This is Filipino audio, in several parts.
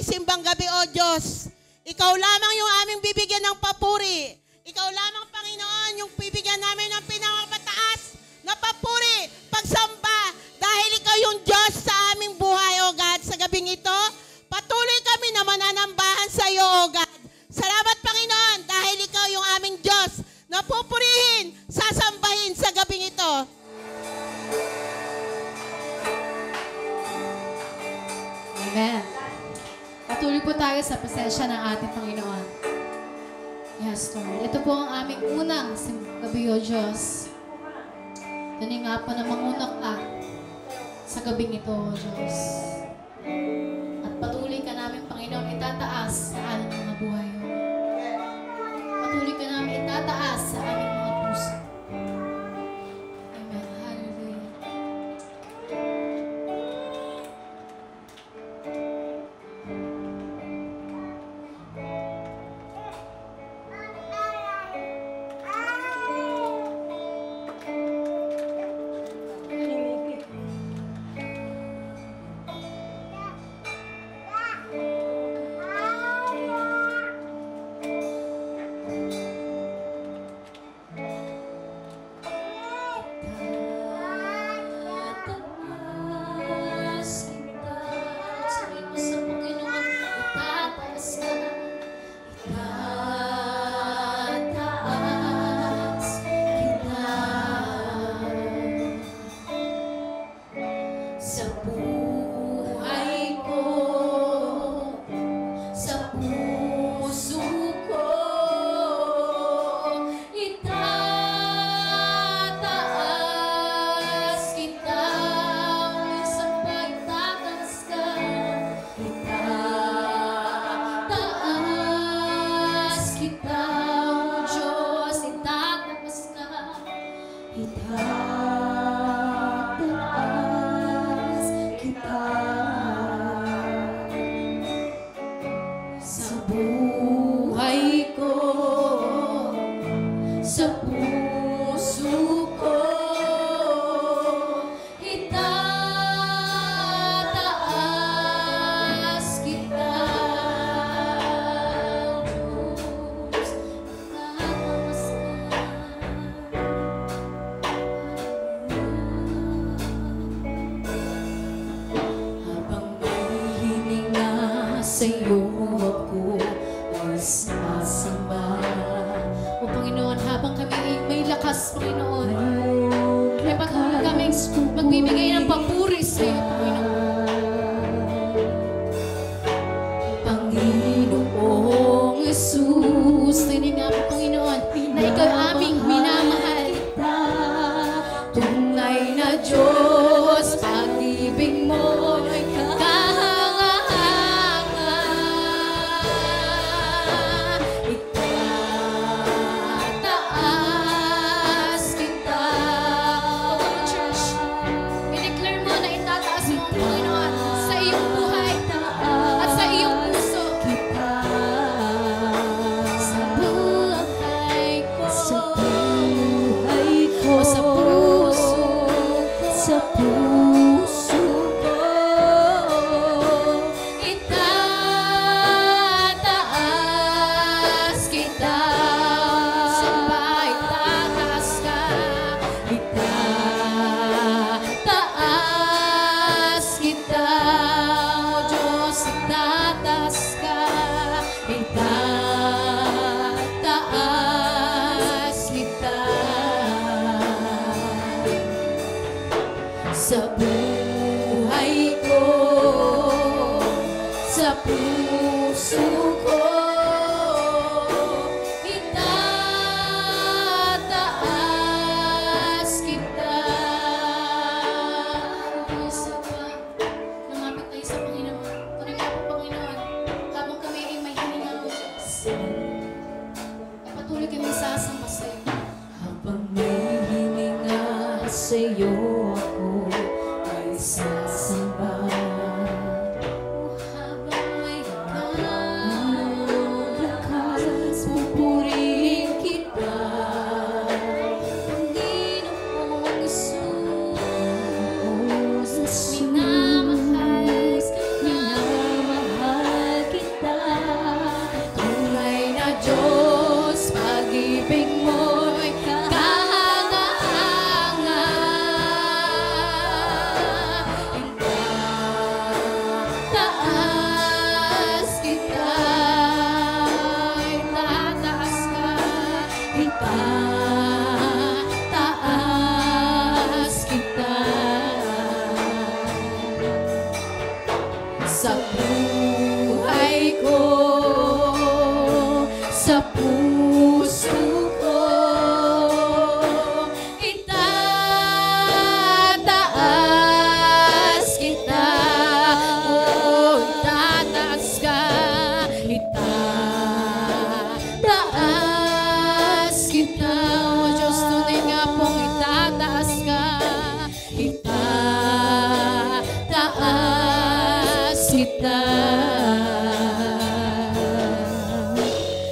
aming simbang gabi, O Diyos. Ikaw lamang yung aming bibigyan ng papuri. Ikaw lamang, Panginoon, yung bibigyan namin ng pinakapataas na papuri, pagsamba, dahil ikaw yung Diyos sa aming buhay, O God. Sa gabing ito, patuloy kami na mananambahan sa iyo, O God. Salamat, Panginoon, dahil ikaw yung aming Diyos na pupurihin, sasambahin sa gabing ito. Amen. Patuloy po tayo sa pasensya ng ating Panginoon. Yes, Lord. Ito po ang aming unang gabi, O Diyos. Tuloy nga po na mangunok sa gabing ito, O Diyos. At patuloy ka namin, Panginoon, itataas sa aming mga buhay, O. Patuloy ka namin itataas sa aming mga puso. Amen. Hallelujah.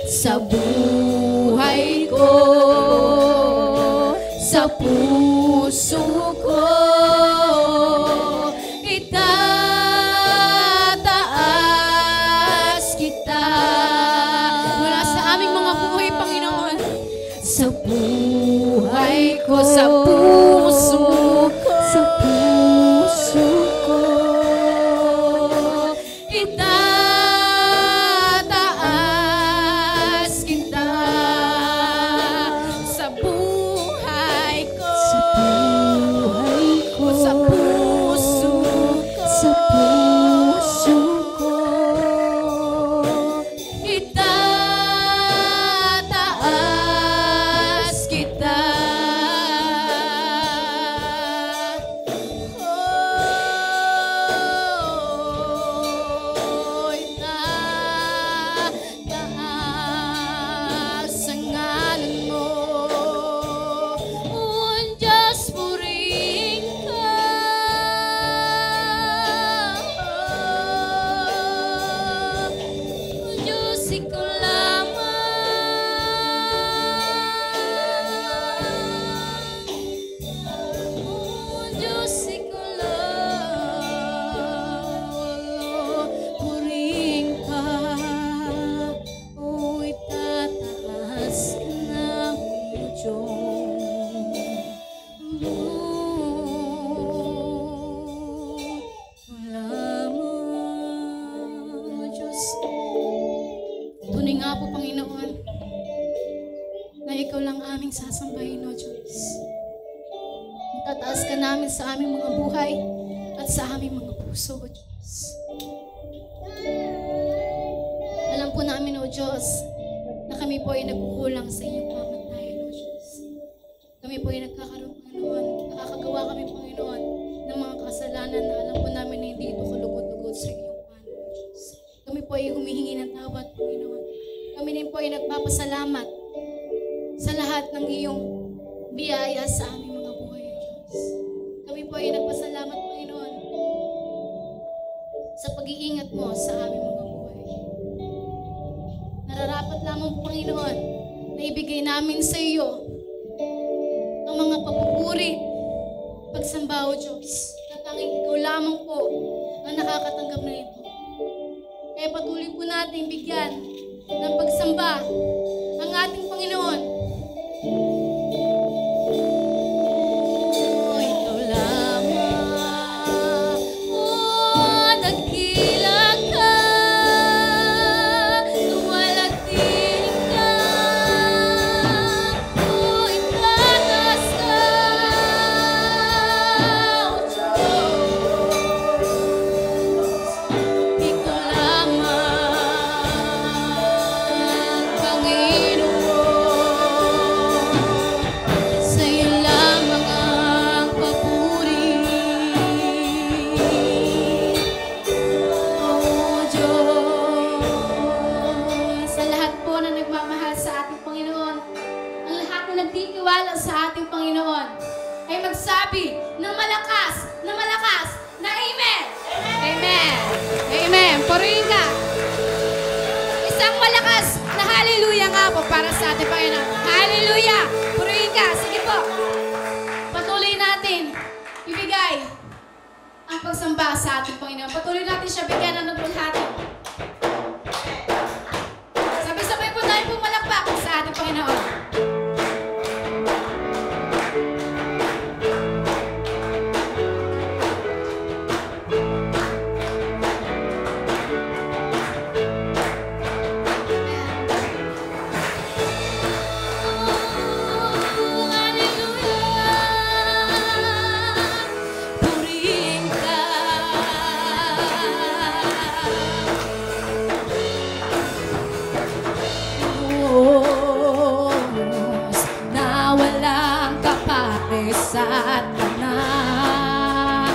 sa buhay ko, sa puso ko, itataas kita. Mula sa aming mga buhay, Panginoon, sa buhay ko, sa puso ko, sa puso ko, itataas kita. Sa buhay ko, sa buhay ko, sa puso ko, sa puso ko, itataas kita. Oh, itataas ang ngalan mo. Oh, Diyos, purihin ka. Oh, Diyos, ikaw lamang. Oh, Diyos, ikaw lang. Purihin ka. Oh, itataas ka na, oh, Diyos. Lamang, Diyos. Tunay nga po, Panginoon, na ikaw lang aming sasambahin, O Diyos. Itataas ka namin sa aming mga buhay at sa aming mga puso, O Diyos. Alam po namin, O Diyos, na kami po ay nagkukulang sa iyong pamantayan, O Diyos. Kami po ay nagkakaroon, Panginoon, nakakagawa kami, Panginoon, ng mga kasalanan na alam po namin na hindi ito kalugod-lugod sa iyong paano, O Diyos. Kami po ay humihingi ng tawad, Panginoon. Kami din po ay nagpapasalamat sa lahat ng iyong biyaya sa aming mga buhay, O Diyos. Kami po ay nagpasalamat, Panginoon, sa pag-iingat mo sa aming mga buhay. Nararapat lamang, Panginoon, na ibigay namin sa iyo ang mga papupuri, pagsamba, O Diyos, na tanging ikaw lamang po ang nakakatanggap na ito. Kaya patuloy po natin bigyan ng pagsamba ang ating Panginoon. Oh, ikaw lamang. Oh, dakila ka, luwalhati ka. Oh, itataas ka, O Diyos. Ikaw lamang, Panginoon. Sa iyo lamang ang papuri. O Diyos, sa lahat po na nagmamahal sa ating Panginoon, ang lahat na nagtitiwala sa ating Panginoon, ay magsabi ng malakas na Amen! Amen! Amen! Purihin ka! Isang malakas na hallelujah nga po para sa ating Panginoon. Hallelujah! Purihin ka! Sige po! Patuloy natin ibigay ang pagsamba sa ating Panginoon. Patuloy natin siya bigyan ng nagbulhati. Sabay-sabay po tayo pumalakpak sa ating Panginoon. Purihin ka. Diyos na walang kapares at kanal,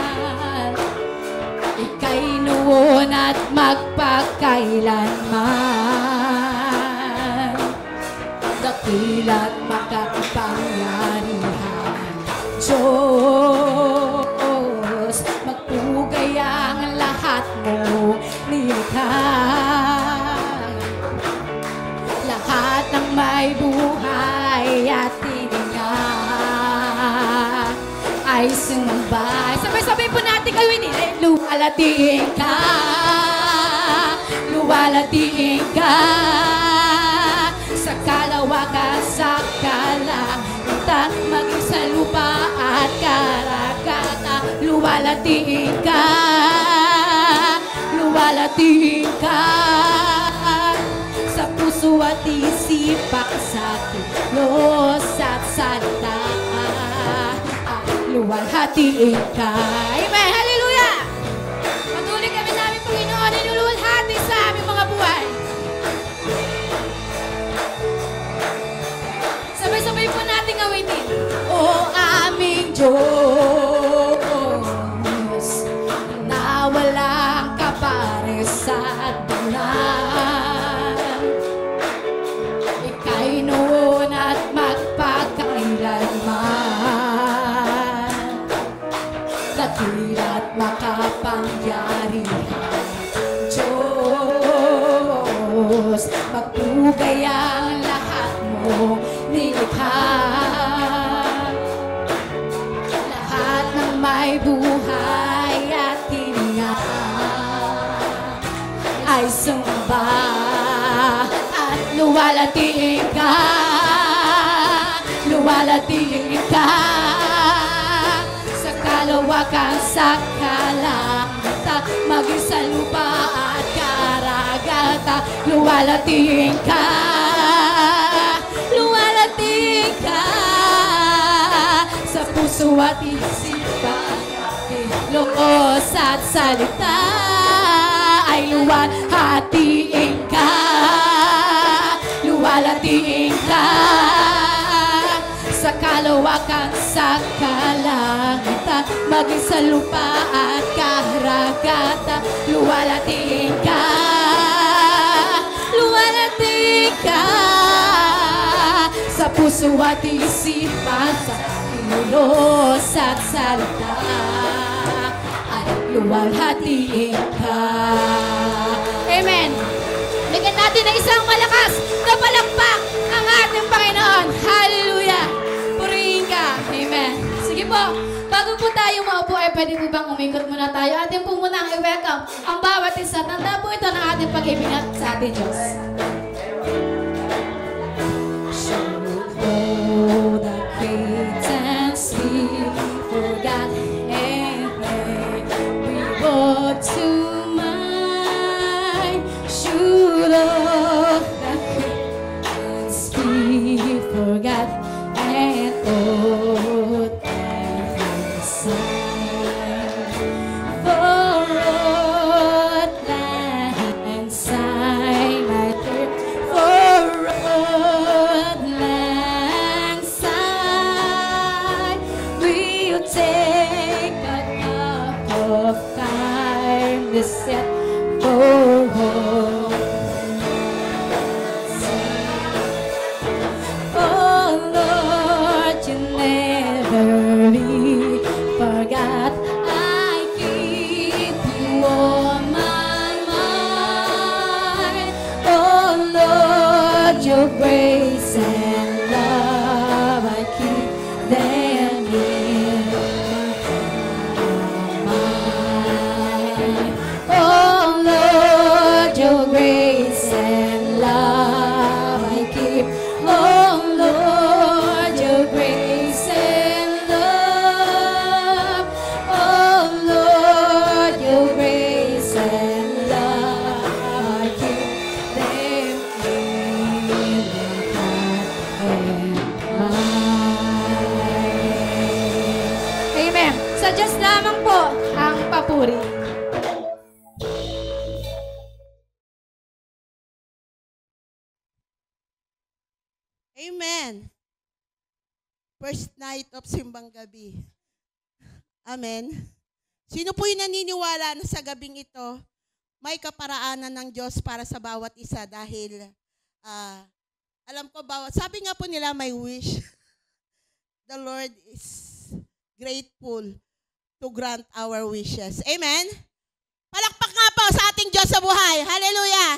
ika'y noon at magpakailanman. Dakila't makapangyarihan, Diyos, magpugay ang lahat mo nilikha. Lahat ng may buhay at hininga ay sumambay. Sabay-sabay po natin gawin nila. Luwalhatiin ka, luwalhatiin ka sa kalawakan, sa kalangitan, maging sa lupa at karagatan. Luwalhatiin ka, luwalhatiin ka sa puso at isipan, sa kilos at salita. Luwalhatiin ka. Amen. Hallelujah. Patuloy kami namin, Panginoon, inuluwalhati sa aming mga buhay. Sabay-sabay po natin awitin. O aming Diyos, na walang kapares at tanan. Ika'y noon at magpakailanman. Dakila't makapangyarihan, Diyos, magpugay ang lahat mong nilikha. Lahat ng may buhay at hininga ay sumba at luwalhatiin ka, luwalhatiin ka sa kalawakan, sa kalangitan, maging sa lupa at karagatan. Luwalhatiin ka, luwalhatiin ka sa puso at isipan, kilos at salita. Ay luwalhatiin ka, luwalhatiin ka sa kalawakan, sa kalangitan, maging sa lupa at karagatan. Luwalhatiin ka, luwalhatiin ka sa puso at isipan, sa kilos at salita. Ay luwalhatiin ka. Amen. Bigyan natin ng isang malakas na palakpak ang ating Panginoon. Hallelujah. Purihin ka. Amen. Sige po, bago po tayo maupo, ay pwede po bang umikot muna tayo? Atin po muna i-welcome ang bawat isa. Tanda po ito ng ating pag-ibinat sa ating Diyos. Oh, the great and sweet, forgot and we brought to mind. Should all the great and sweet, forgot and all that inside. For all that inside my dear, for all that inside, we'll take a cup of time to set for all. Oh Lord, you never be forgot. I keep you on my mind. Oh Lord, your grace and love, I keep them in my mind. Oh Lord, your grace and love, I keep. Oh Lord, your grace and love. Oh Lord, your grace and love, I keep them in my mind. Amen. Sa Diyos lamang po ang papuri. Amen. First night of simbang gabi. Amen. Sino po yung naniniwala na sa gabing ito, may kaparaanan ng Diyos para sa bawat isa dahil alam ko sabi nga po nila may wish. The Lord is grateful to grant our wishes. Amen? Palakpak nga po po sa ating Diyos sa buhay. Hallelujah.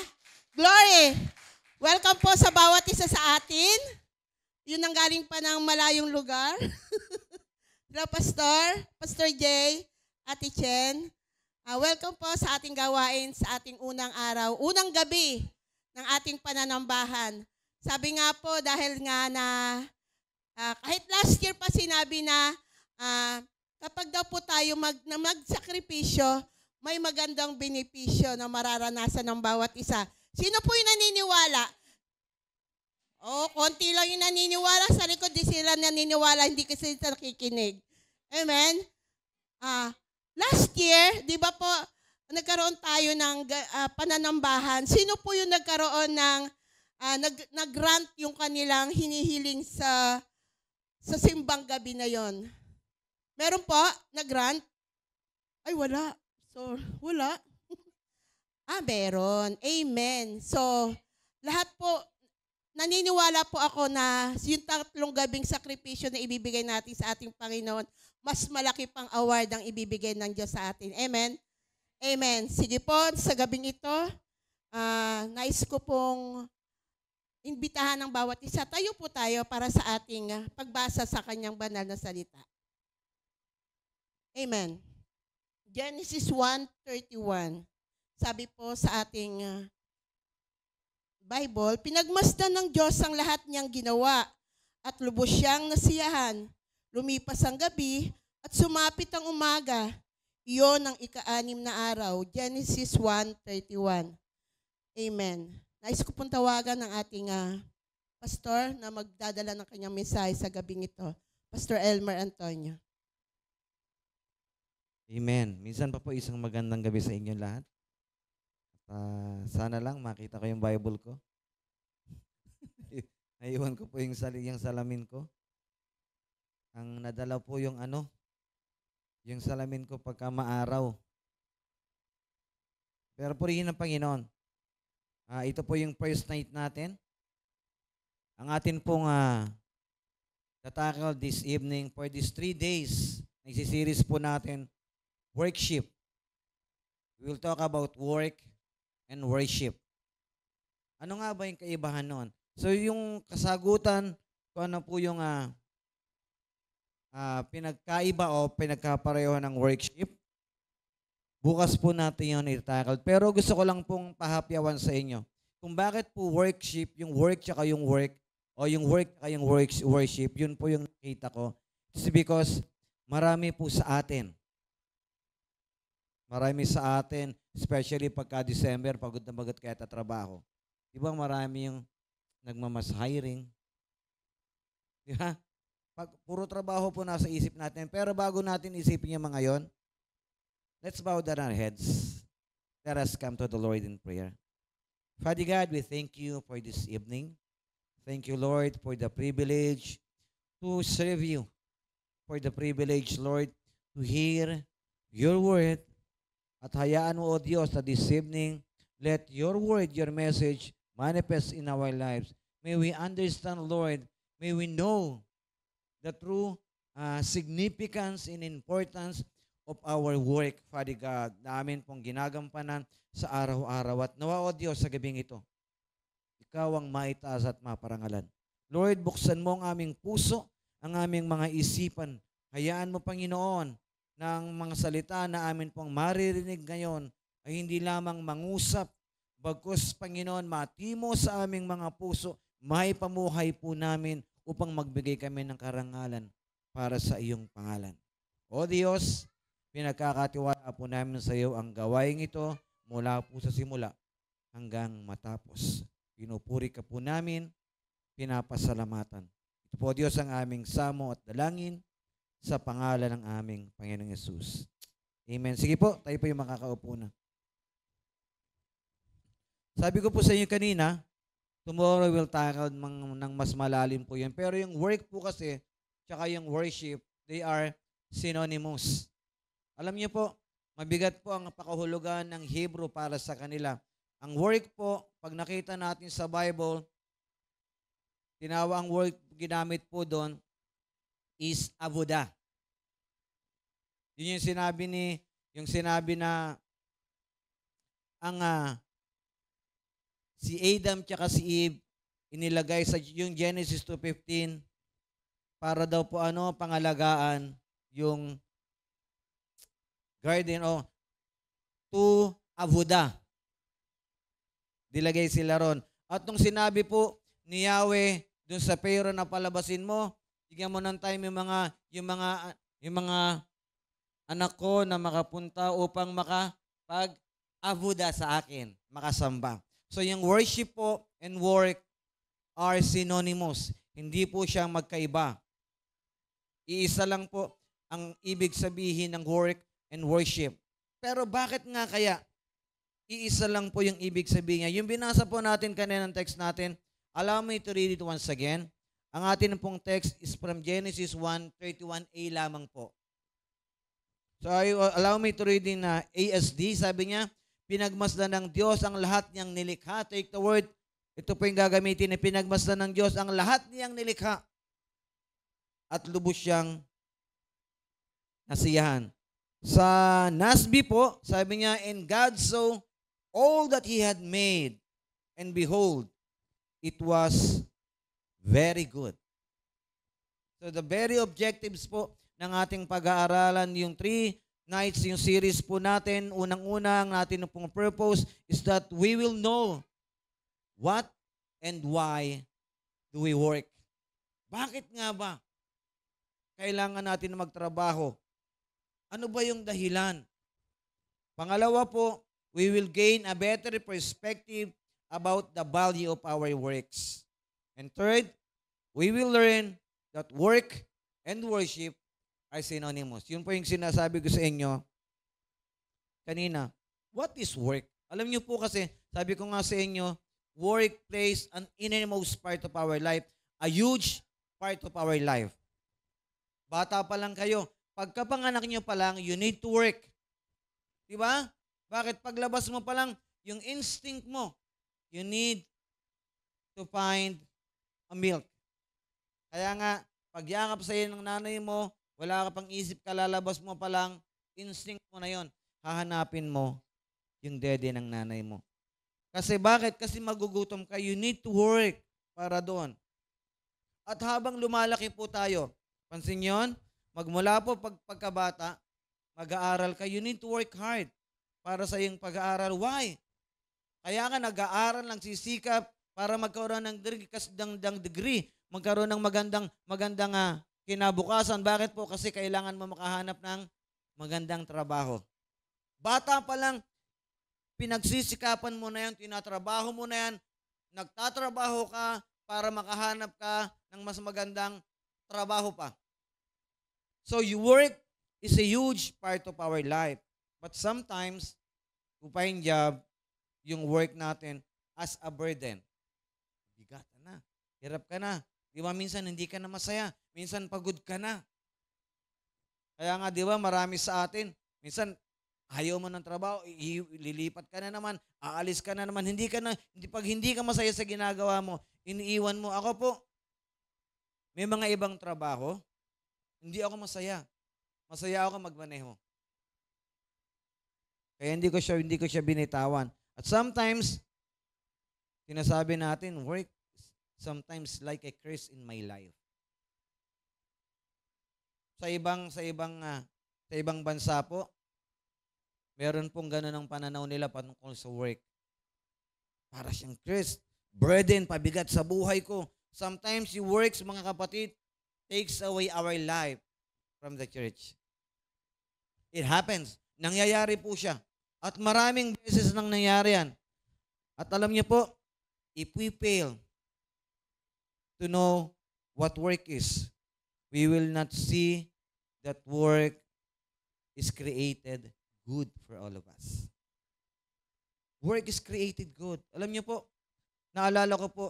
Glory. Welcome po sa bawat isa sa atin. Yun ang galing pa ng malayong lugar. Hello, Pastor Jay, Ate Chen. Welcome po sa ating gawain sa ating unang araw, unang gabi ng ating pananambahan. Sabi nga po, dahil nga na kahit last year pa sinabi na kapag daw po tayo magsakripisyo, may magandang benepisyo na mararanasan ng bawat isa. Sino po yung naniniwala? Konti lang yung naniniwala. Sa likod, di sila naniniwala, hindi kasi sila nakikinig. Amen? Last year, di ba po, nagkaroon tayo ng pananambahan. Sino po yung nagkaroon ng, nag-grant yung kanilang hinihiling sa simbang gabi na yon? Meron po? Nag-grant? Ay, wala. So, wala. Meron. Amen. So, lahat po, naniniwala po ako na yung 3 gabing sakripisyo na ibibigay natin sa ating Panginoon, mas malaki pang award ang ibibigay ng Diyos sa atin. Amen? Amen. Sige po, sa gabing ito, nais ko pong imbitahan ng bawat isa. Tayo po tayo para sa ating pagbasa sa kanyang banal na salita. Amen. Genesis 1:31. Sabi po sa ating Bible, pinagmasdan ng Diyos ang lahat niyang ginawa at lubos siyang nasiyahan. Lumipas ang gabi at sumapit ang umaga. Iyon ang ika-6 na araw. Genesis 1:31. Amen. Nais ko pong tawagan ng ating pastor na magdadala ng kanyang mensahe sa gabing ito. Pastor Elmer Antonio. Amen. Minsan pa po isang magandang gabi sa inyong lahat. Sana lang makita ko yung Bible ko. Naiwan ko po yung salamin ko. Ang nadala po yung yung salamin ko pagka maaraw. Pero purihin ng Panginoon. Ito po yung first night natin. Ang atin pong tatakal this evening for these 3 days. Nagsisiris po natin worship. We will talk about work and worship. Ano nga ba yung kaibahan noon? So yung kasagutan, kung ano po yung pinagkaiba o pinagkapareho ng worship, bukas po natin yun itatakal. Pero gusto ko lang pong pahapyawan sa inyo kung bakit po worship, yung work tsaka yung work, o yung work tsaka yung worship, yun po yung nakita ko. It's because marami po sa atin. Marami sa atin, especially pagka December, pagod na pagod kaya tatrabaho. Di ba marami yung nagmamas hiring? Di ba? Puro trabaho po nasa isip natin. Pero bago natin isipin yung mga yon, let's bow down our heads. Let us come to the Lord in prayer. Father God, we thank you for this evening. Thank you, Lord, for the privilege to serve you. For the privilege, Lord, to hear your word. At hayaan mo, O Diyos, na this evening, let your word, your message, manifest in our lives. May we understand, Lord, may we know the true significance and importance of our work, Father God, na amin pong ginagampanan sa araw-araw. At nawa, O Diyos, sa gabing ito, Ikaw ang maitaas at maparangalan. Lord, buksan mo ang aming puso, ang aming mga isipan. Hayaan mo, Panginoon, ng mga salita na amin pong maririnig ngayon ay hindi lamang mangusap, bagkus, Panginoon, matimo sa aming mga puso, may pamuhay po namin upang magbigay kami ng karangalan para sa iyong pangalan. O Diyos, pinagkakatiwala po namin sa iyo ang gawain ito mula po sa simula hanggang matapos. Pinupuri ka po namin, pinapasalamatan. Ito po, Diyos, ang aming samo at dalangin sa pangalan ng aming Panginoong Yesus. Amen. Sige po, tayo po yung makakaupo na. Sabi ko po sa inyo kanina, tomorrow we'll tackle ng mas malalim po yan. Pero yung work po kasi, tsaka yung worship, they are synonymous. Alam niyo po, mabigat po ang pakahulugan ng Hebrew para sa kanila. Ang work po, pag nakita natin sa Bible, tinawag ang work ginamit po doon is avodah. Yun yung sinabi na ang si Adam tsaka si Eve inilagay sa yung Genesis 2:15 para daw po pangalagaan yung garden o to avoda. Dilagay sila ron. At nung sinabi po ni Yahweh dun sa Pharaoh na palabasin mo, bigyan mo ng time yung mga anak ko na makapunta upang makapag-avoda sa akin, makasamba. So yung worship po and work are synonymous. Hindi po siya magkaiba. Iisa lang po ang ibig sabihin ng work and worship. Pero bakit nga kaya iisa lang po yung ibig sabihin niya? Yung binasa po natin kanina ng text natin, allow me to read it once again. Ang atin pong text is from Genesis 1:31a lamang po. So allow me to read in ASD. Sabi niya, pinagmasdan ng Diyos ang lahat niyang nilikha. Take the word. Ito po yung gagamitin na pinagmasdan ng Diyos ang lahat niyang nilikha. At lubos siyang nasiyahan. Sa Nasby po, sabi niya, and God saw all that He had made, and behold, it was very good. So the very objectives po ng ating pag-aaralan, yung 3 nights, yung series po natin, unang-una ang natin pong purpose is that we will know what and why do we work. Bakit nga ba kailangan natin magtrabaho? Ano ba yung dahilan? Pangalawa po, we will gain a better perspective about the value of our works. And third, we will learn that work and worship are synonymous. Yun po yung sinasabi ko sa inyo kanina. What is work? Alam niyo po kasi, sabi ko nga sa inyo, work plays an innermost part of our life, a huge part of our life. Bata pa lang kayo, pagkapanganak niyo pa lang, you need to work. Diba? Bakit paglabas mo pa lang, yung instinct mo, you need to find a milk. Kaya nga, pagyakap sa iyo ng nanay mo, wala ka pang isip, kalalabas mo pa lang, instinct mo na yon. Hahanapin mo yung dede ng nanay mo. Kasi bakit? Kasi magugutom ka. You need to work para doon. At habang lumalaki po tayo, pansin yon, magmula po pagkabata, mag-aaral ka, you need to work hard para sa iyong pag-aaral. Why? Kaya ka nag-aaral lang, sisikap para magkaroon ng degree, magkaroon ng magandang kinabukasan. Bakit po? Kasi kailangan mo makahanap ng magandang trabaho. Bata pa lang, pinagsisikapan mo na yan, tinatrabaho mo na yan, nagtatrabaho ka para makahanap ka ng mas magandang trabaho pa. So your work is a huge part of our life. But sometimes, to find job, yung work natin as a burden. Bigat na. Hirap ka na. Di ba minsan hindi ka na masaya. Minsan pagod ka na. Kaya nga di ba marami sa atin, minsan ayaw mo ng trabaho, lilipat ka na naman, aalis ka na naman, pag hindi ka masaya sa ginagawa mo, iniiwan mo. Ako po, may mga ibang trabaho, hindi ako masaya. Masaya ako magmaneho. Kaya hindi ko siya binitawan. At sometimes, sinasabi natin, work sometimes like a curse in my life. Sa ibang bansa po, meron pong gano'n ang pananaw nila patungkol sa work. Para siyang curse, burden, pabigat sa buhay ko. Sometimes yung works, mga kapatid, takes away our life from the church. It happens. Nangyayari po siya. At maraming beses nang nangyari yan. At alam niyo po, if we fail to know what work is, we will not see that work is created good for all of us. Work is created good. Alam niyo po, naalala ko po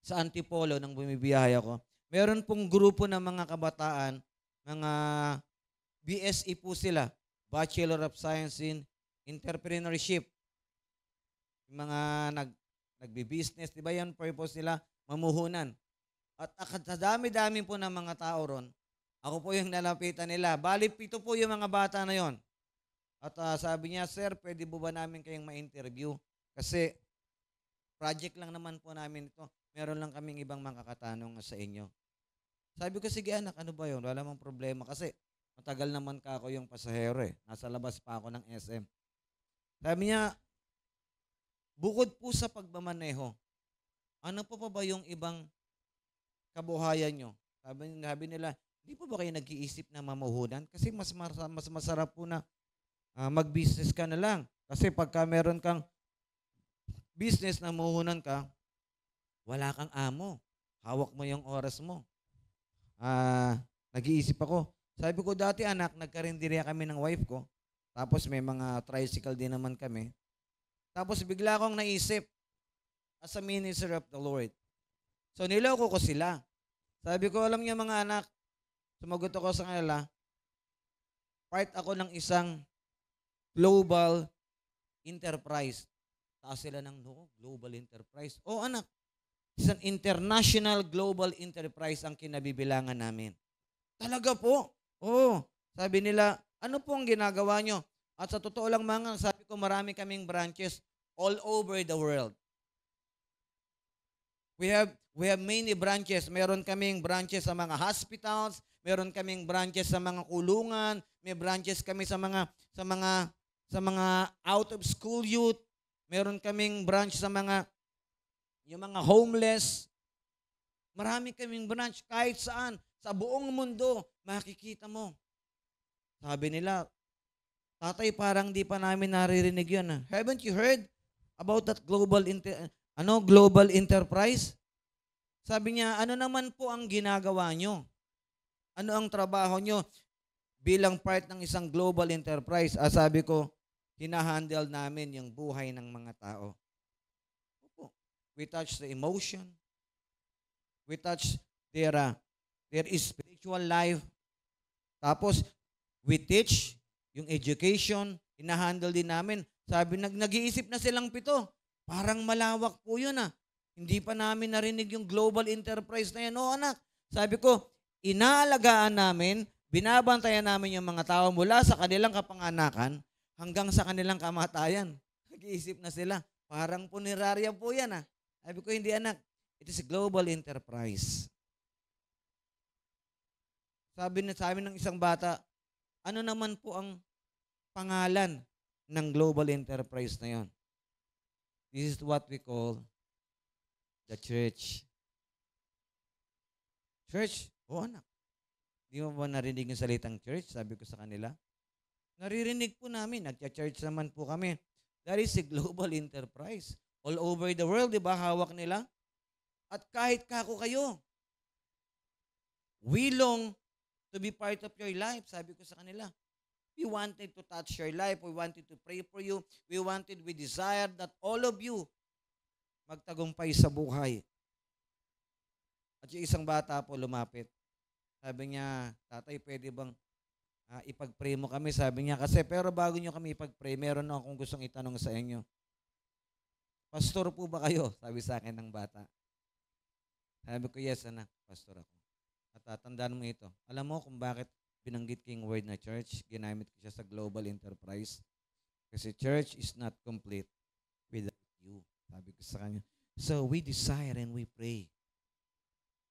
sa Antipolo nang bumibiyahe ako, meron pong grupo ng mga kabataan, mga BSE po sila, Bachelor of Science in Entrepreneurship. Yung mga nagbi-business, di ba yan purpose nila? Mamuhunan. At sa dami-dami po ng mga tao ron, ako po yung nalapitan nila. Bali, 7 po yung mga bata na yon. At sabi niya, sir, pwede po ba namin kayong ma-interview? Kasi project lang naman po namin ito. Meron lang kaming ibang makakatanong sa inyo. Sabi ko, sige anak, ano ba yun? Wala mang problema kasi matagal naman ka ako yung pasahero eh. Nasa labas pa ako ng SM. Sabi niya, bukod po sa pagmamaneho, ano pa ba yung ibang kabuhayan nyo? Sabi nila, hindi po ba kayo nag-iisip na mamuhunan? Kasi mas masarap po na mag-business ka na lang. Kasi pagka meron kang business na mamuhunan ka, wala kang amo. Hawak mo yung oras mo. Nag-iisip ako. Sabi ko dati anak, nagkarinderya kami ng wife ko. Tapos may mga tricycle din naman kami. Tapos bigla akong naisip as a minister of the Lord. So niloko ko sila. Sabi ko, alam niyo mga anak, sumagot ako sa kanila, part ako ng isang global enterprise. Taas sila ng no, global enterprise. Oh anak, isang international global enterprise ang kinabibilangan namin. Talaga po? Oo. Sabi nila, ano po ang ginagawa nyo? At sa totoo lang mga, sabi ko marami kaming branches all over the world. We have many branches. Meron kaming branches sa mga hospitals, meron kaming branches sa mga kulungan, may branches kami sa mga out of school youth, meron kaming branch sa yung mga homeless. Marami kaming branch kahit saan sa buong mundo makikita mo. Sabi nila, tatay, parang di pa namin naririnig yun. Haven't you heard about that global enterprise? Sabi niya, ano naman po ang ginagawa nyo? Ano ang trabaho nyo bilang part ng isang global enterprise? Sabi ko, hinahandle namin yung buhay ng mga tao. We touch the emotion. We touch their spiritual life. Tapos, we teach yung education, hinahandle din namin. Sabi, nag-iisip na silang 7. Parang malawak po yun Hindi pa namin narinig yung global enterprise na yan. O anak, sabi ko, inaalagaan namin, binabantayan namin yung mga tao mula sa kanilang kapanganakan hanggang sa kanilang kamatayan. Nag-iisip na sila. Parang punerarya po yan Sabi ko, hindi anak. It is a global enterprise. Sabi ng isang bata, ano naman po ang pangalan ng global enterprise na yon? This is what we call the church. Church? O anak. Di mo ba narinig yung salitang church? Sabi ko sa kanila. Naririnig po namin. Nagcha-church naman po kami. That is a global enterprise. All over the world, di ba? Hawak nila. At kahit kako kayo, we long to be part of your life. Sabi ko sa kanila. We wanted to touch your life. We wanted to pray for you. We desired that all of you magtagumpay sa buhay. At yung isang bata po lumapit. Sabi niya, tatay, pwede bang ipag-pray mo kami? Sabi niya, kasi pero bago niyo kami ipag-pray, meron akong gustong itanong sa inyo. Pastor po ba kayo? Sabi sa akin ng bata. Sabi ko, yes anak, pastor ako. At tandaan mo ito. Alam mo kung bakit binanggit ko yung word na church? Ginamit ko siya sa global enterprise. Kasi church is not complete without you. Sabi ko sa kanya. So we desire and we pray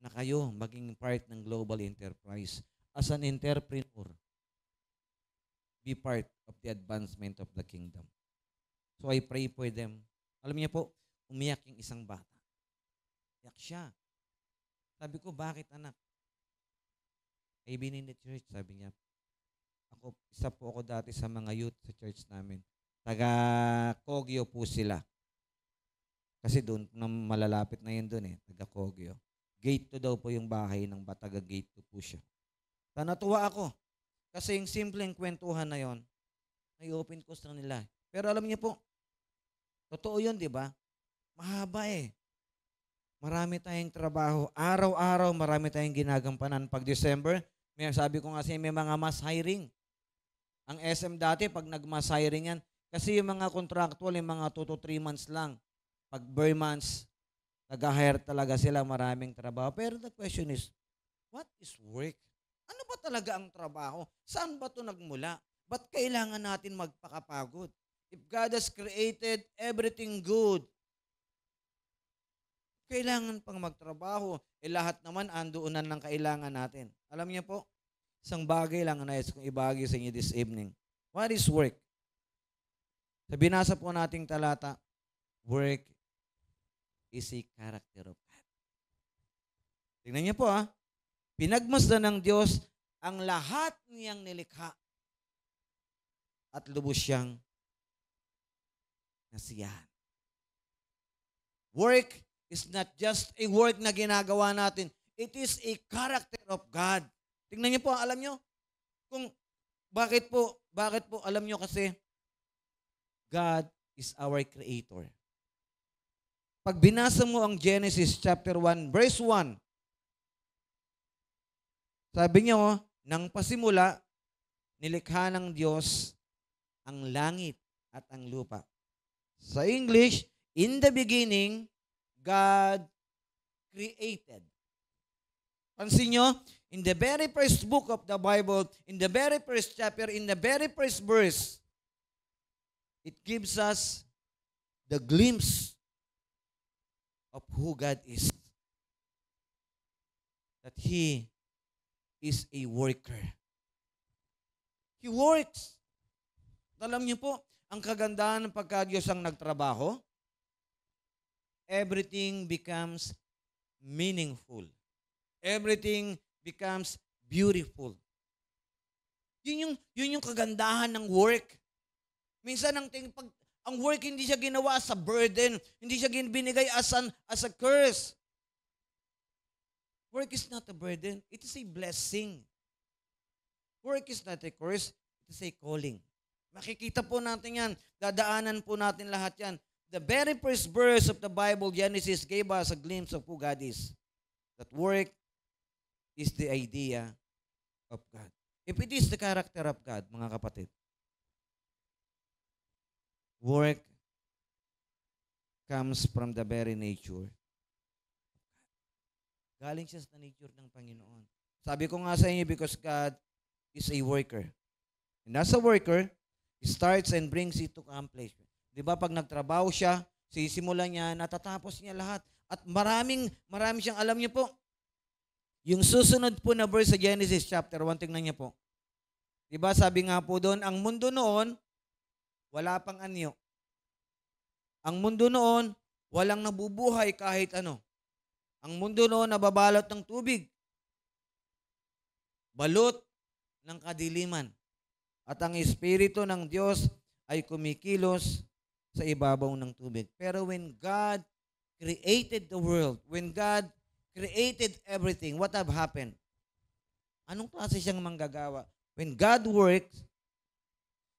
na kayo maging part ng global enterprise. As an entrepreneur, be part of the advancement of the kingdom. So I pray for them. Alam niyo po, umiyak yung isang bata. Iyak siya. Sabi ko, bakit anak? I've been in the church, sabi niya. Isa po ako dati sa mga youth sa church namin. Taga Kogyo po sila. Kasi doon, malalapit na yun doon taga Kogyo. Gate 2 daw po yung bahay ng Bataga, Gate 2 po siya. Natuwa ako. Kasi yung simpleng kwentuhan na yon, ay-open ko sa nila. Pero alam niyo po, totoo yun, di ba? Mahaba Marami tayong trabaho. Araw-araw, marami tayong ginagampanan. Pag December, sabi ko kasi may mga mass hiring. Ang SM dati, pag nag-mass hiring yan, kasi yung mga contractual, yung mga 2 to 3 months lang. Pag bare months, nag-hire talaga sila, maraming trabaho. Pero the question is, what is work? Ano ba talaga ang trabaho? Saan ba ito nagmula? Ba't kailangan natin magpakapagod? If God has created everything good, kailangan pang magtrabaho. Lahat naman andoon ng kailangan natin. Alam niyo po, isang bagay lang ang nais kong ibagi sa inyo this evening. What is work? Sa binasa po nating talata, work is a character of God. Tingnan niyo po pinagmasdan ng Diyos ang lahat niyang nilikha at lubos siyang nasiyahan. Work is not just a work na ginagawa natin. It is a character of God. Tingnan niyo po, alam niyo, kung bakit po, alam niyo kasi, God is our Creator. Pag binasa mo ang Genesis chapter 1, verse 1, sabi niyo, nang pasimula, nilikha ng Diyos ang langit at ang lupa. Sa English, in the beginning, God created. Pansin nyo, in the very first book of the Bible, in the very first chapter, in the very first verse, it gives us the glimpse of who God is. That He is a worker. He works. Alam niyo po, ang kagandahan ng pagka Diyos ang nagtrabaho, everything becomes meaningful. Everything becomes beautiful. Yun yung kagandahan ng work. Minsan pag ang work hindi siya ginawa as a burden, hindi siya binigay as a curse. Work is not a burden, it is a blessing. Work is not a curse, it is a calling. Makikita po natin yan, dadaanan po natin lahat yan. The very first verse of the Bible, Genesis, gave us a glimpse of who God is. That work is the idea of God. If it is the character of God, mga kapatid, work comes from the very nature. Galing siya sa nature ng Panginoon. Sabi ko nga sa inyo, because God is a worker. And as a worker, He starts and brings it to accomplishment. Di ba pag nagtrabaho siya, sisimulan niya, natatapos niya lahat. At marami siyang, alam niyo po, yung susunod po na verse sa Genesis chapter 1, tingnan niyo po. Di ba sabi nga po doon, ang mundo noon, wala pang anyo. Ang mundo noon, walang nabubuhay kahit ano. Ang mundo noon, nababalot ng tubig. Balot ng kadiliman. At ang Espiritu ng Diyos ay kumikilos sa ibabaw ng tubig. Pero when God created the world, when God created everything, what have happened? Anong klase siyang manggagawa? When God works,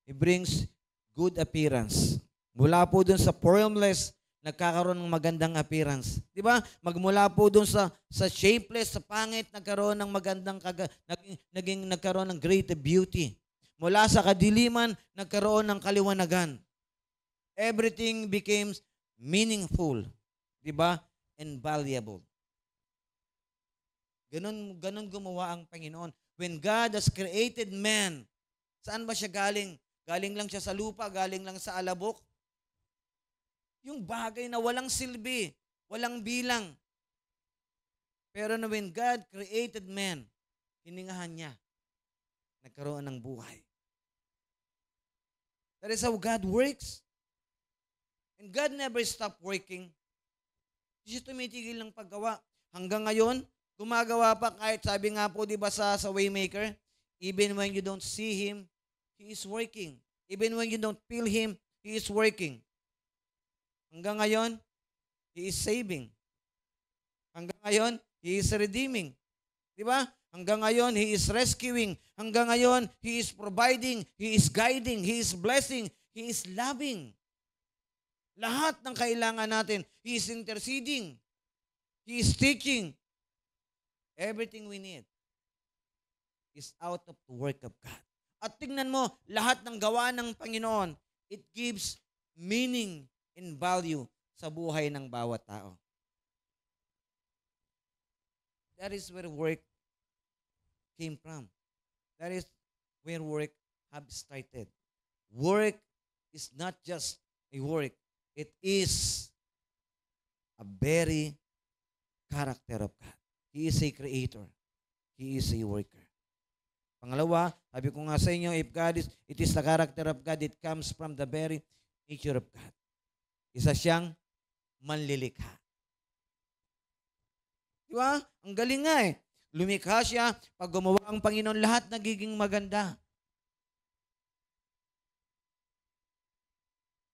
He brings good appearance. Mula po dun sa formless, nagkakaroon ng magandang appearance. Di ba? Magmula po dun sa shapeless, sa pangit, nagkaroon ng magandang, nagkaroon ng great beauty. Mula sa kadiliman, nagkaroon ng kaliwanagan. Everything became meaningful. Di ba? And valuable. Ganun gumawa ang Panginoon. When God has created man, saan ba siya galing? Galing lang siya sa lupa, galing lang sa alabok. Yung bagay na walang silbi, walang bilang. Pero when God created man, hiningahan niya. Nagkaroon ng buhay. That is how God works. And God never stopped working. Hindi siya tumitigil ng paggawa. Hanggang ngayon, gumagawa pa kahit sabi nga po, di ba sa Waymaker, even when you don't see Him, He is working. Even when you don't feel Him, He is working. Hanggang ngayon, He is saving. Hanggang ngayon, He is redeeming. Di ba? Hanggang ngayon, He is rescuing. Hanggang ngayon, He is providing. He is guiding. He is blessing. He is loving. Lahat ng kailangan natin, He is interceding. He is teaching. Everything we need is out of the work of God. At tingnan mo, lahat ng gawa ng Panginoon, it gives meaning and value sa buhay ng bawat tao. That is where work came from. That is where work have started. Work is not just a work. It is a very character of God. He is a creator. He is a worker. Pangalawa, sabi ko nga sa inyo, if God is, it is the character of God, it comes from the very nature of God. Isa siyang manlilikha. Di ba? Ang galing nga eh. Lumikha siya, pag gumawa ang Panginoon, lahat nagiging maganda.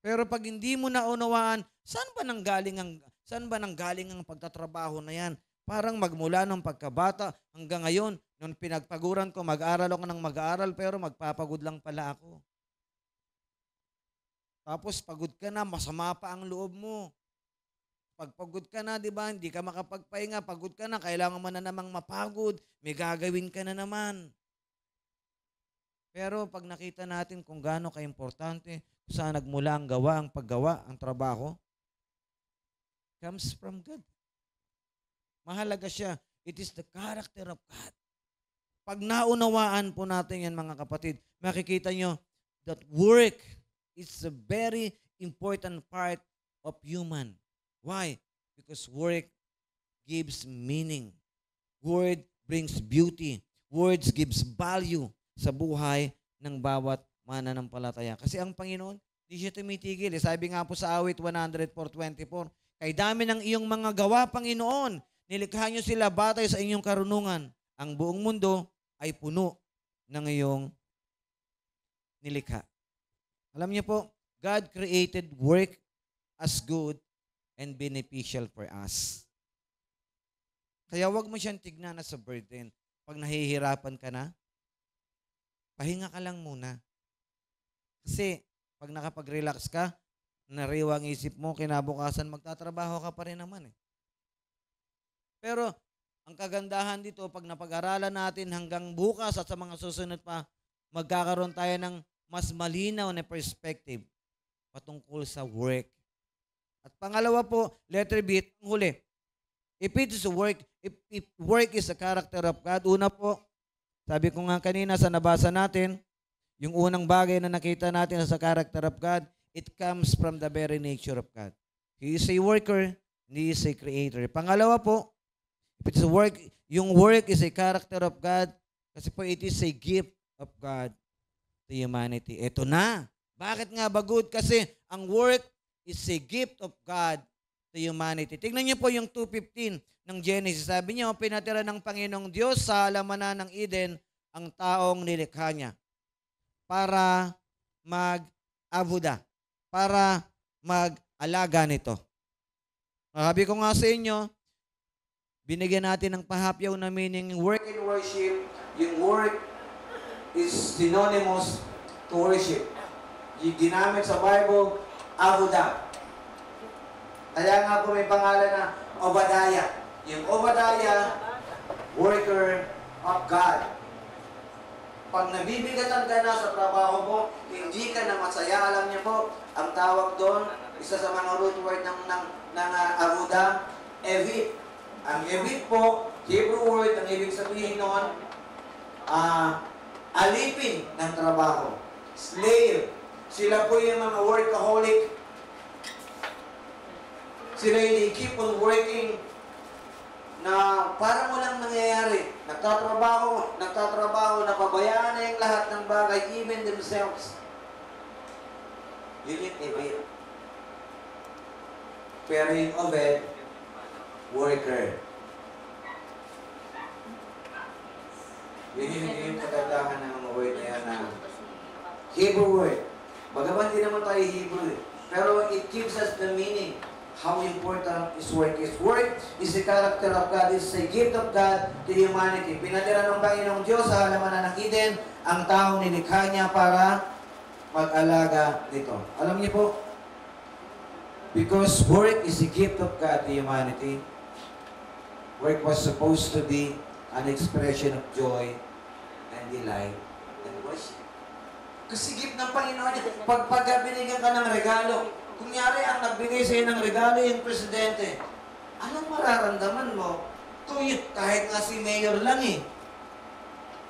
Pero pag hindi mo naunawaan, saan ba nanggaling ang pagtatrabaho na yan? Parang magmula nung pagkabata hanggang ngayon, nung pinagpaguran ko, mag-aral ako ng mag-aral, pero magpapagod lang pala ako. Tapos pagod ka na, masama pa ang loob mo. Pagpagod ka na, di ba, hindi ka makapagpahinga, pagod ka na, kailangan mo na namang mapagod, may gagawin ka na naman. Pero pag nakita natin kung gaano ka-importante, saan nagmula ang gawa, ang paggawa, ang trabaho, comes from God. Mahalaga siya. It is the character of God. Pag naunawaan po natin yan, mga kapatid, makikita nyo that work is a very important part of human. Why? Because work gives meaning. Word brings beauty. Words gives value sa buhay ng bawat mananampalataya. Kasi ang Panginoon, di siya tumitigil. Sabi nga po sa awit 104:24, kay dami ng iyong mga gawa, Panginoon, nilikha niyo sila batay sa inyong karunungan. Ang buong mundo ay puno ng iyong nilikha. Alam niyo po, God created work as good and beneficial for us. Kaya wag mo siyang tignan na sa burden. Pag nahihirapan ka na, pahinga ka lang muna. Kasi pag nakapag-relax ka, nariwa ang isip mo, kinabukasan magtatrabaho ka pa rin naman eh. Pero ang kagandahan dito, pag napag-aralan natin hanggang bukas at sa mga susunod pa, magkakaroon tayo ng mas malinaw na perspective patungkol sa work. At pangalawa po, letter B, ang huli. If it is work, if work is a character of God, una po, sabi ko nga kanina sa nabasa natin, yung unang bagay na nakita natin sa character of God, it comes from the very nature of God. He is a worker, and He is a creator. Pangalawa po, if it's work, yung work is a character of God, kasi po it is a gift of God to humanity. Ito na. Bakit nga ba good? Kasi ang work is a gift of God to humanity. Tingnan niyo po yung 2:15 ng Genesis. Sabi niyo, pinatira ng Panginoong Diyos sa halamanan ng Eden ang taong nilikha niya para mag-abuda, para mag-alaga nito. Sabi ko nga sa inyo, binigyan natin ng pahapyaw na meaning work and worship. Yung work is synonymous to worship. Yung ginamit sa Bible, abuda. Kaya nga po may pangalan na Obadiah. Yung Obadiah, worker of God. Pag nabibigatan ka na sa trabaho mo, hindi ka na masaya. Alam niyo po, ang tawag doon, isa sa mga root word ng abuda, evit. Ang evit po, Hebrew word, ang ibig sabihin noon, alipin ng trabaho. Slave. Sila po yung mga workaholic. Sila yung keep on working na parang walang nangyayari. Nagtatrabaho, napabayaan na yung lahat ng bagay, even themselves. Yun yung evit. Pero yung Obed, worker. Yun yung kagandahan ng mga word na yan na Hebrew word. Bagaman di naman tayo Hebrew, pero it gives us the meaning how important is work is. Work is the character of God, is a gift of God to humanity. Pinatira ng Panginoong Diyos sa halamanan ng Eden ang taong nilikha niya para mag-alaga nito. Alam niyo po, because work is a gift of God to humanity, work was supposed to be an expression of joy and delight and worship. Kasi gift ng Panginoon niya, pag binigyan ka ng regalo, kunyari ang nagbigay sa'yo ng regalo yung presidente, anong mararamdaman mo? Tuyot, kahit nga si mayor lang eh.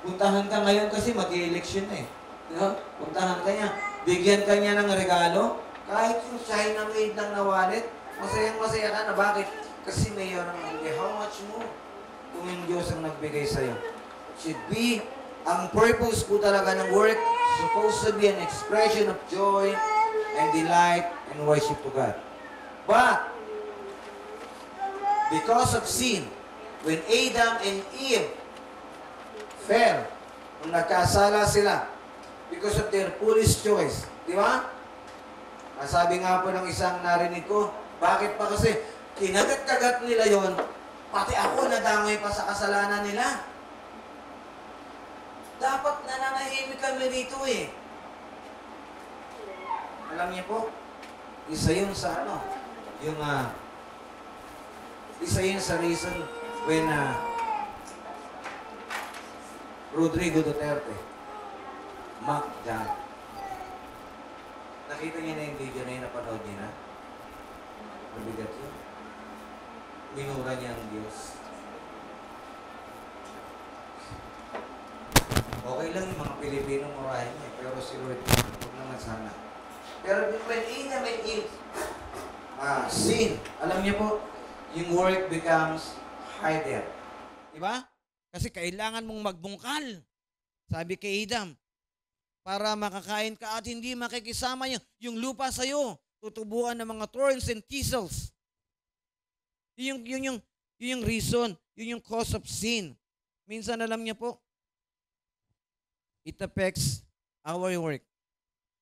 Puntahan ka ngayon kasi mag-election eh. No? Puntahan ka niya. Bigyan ka niya ng regalo. Kahit yung China made lang na wallet, masayang-masaya ka na. Bakit? Kasi mayor ang nagbigay. How much more? Kung yung Diyos ang nagbigay sa'yo. Should be, ang purpose po talaga ng work, supposed to be an expression of joy and delight and worship to God. But, because of sin, when Adam and Eve fell, nung nagkasala sila, because of their foolish choice, di ba? Sabi nga po ng isang narinig ko, bakit pa kasi kinagat-kagat nila yon, pati ako nadamay pa sa kasalanan nila. Dapat nananahimik kami rito eh. Alam niyo po, isa yun sa ano, yung isa yun sa reason when Rodrigo Duterte, Mac John, nakita niya na yung video na yun, napanood niya na. Mabigat yun. Minura niya ang Diyos. Okay lang yung mga Pilipino murahin niya, pero si Lord, huwag naman sana. Pero when Adam and Eve sin, alam niyo po, yung work becomes harder. Diba? Kasi kailangan mong magbungkal. Sabi kay Adam, para makakain ka at hindi makikisama yung lupa sa'yo. Tutubuan ng mga thorns and thistles. Yun yung reason, yun yung cause of sin. Minsan alam niya po, it affects our work.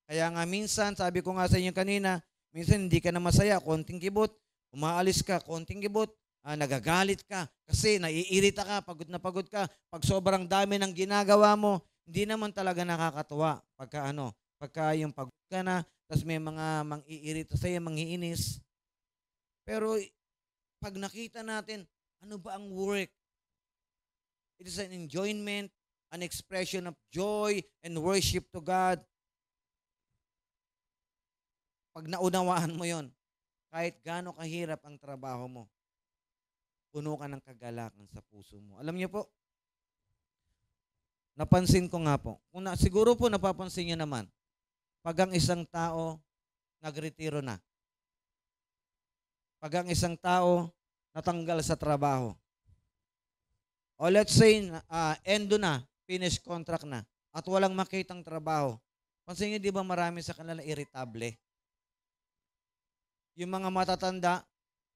Kaya nga minsan, sabi ko nga sa inyo kanina, minsan hindi ka na masaya, konting kibot, umaalis ka, konting kibot, nagagalit ka, kasi naiirita ka, pagod na pagod ka, pag sobrang dami ng ginagawa mo, hindi naman talaga nakakatuwa pagka yung pagod ka na, tapos may mga mang-iirita sa'yo, mang-iinis. Pero pag nakita natin, ano ba ang work? It is an enjoyment, an expression of joy and worship to God. Pag naunawaan mo yon, kahit gaano kahirap ang trabaho mo, puno ka ng kagalakan sa puso mo. Alam niyo po, napansin ko nga po, siguro po napapansin niyo naman, pag ang isang tao nagretiro na, pag ang isang tao natanggal sa trabaho, o let's say, endo na, finish contract na, at walang makitang trabaho, pansin niyo di ba marami sa kanila irritable? Yung mga matatanda,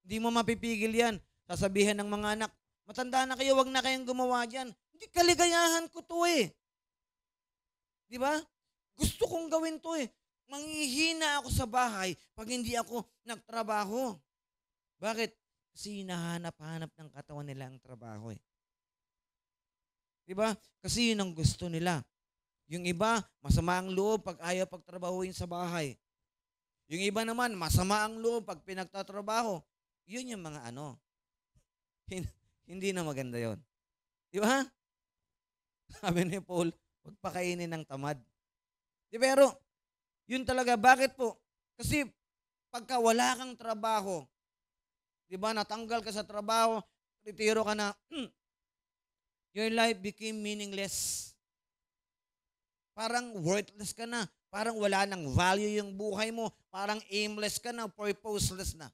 hindi mo mapipigil yan. Sasabihin ng mga anak, matanda na kayo, wag na kayong gumawa dyan. Hindi, kaligayahan ko to eh. Di ba? Gusto kong gawin to eh. Manghihina ako sa bahay pag hindi ako nagtrabaho. Bakit? Kasi hinahanap-hanap ng katawan nila ang trabaho eh. Di ba? Kasi yun ang gusto nila. Yung iba, masama ang loob pag ayaw pagtrabahuin sa bahay. Yung iba naman, masama ang loob pag pinagtatrabaho. Yun yung mga hindi na maganda yon. Di ba? Sabi ni Paul, huwag pakainin ng tamad. Di pero, yun talaga, bakit po? Kasi pagka wala kang trabaho, di ba, natanggal ka sa trabaho, retiro ka na, your life became meaningless. Parang worthless ka na. Parang wala nang value yung buhay mo. Parang aimless ka na, purposeless na.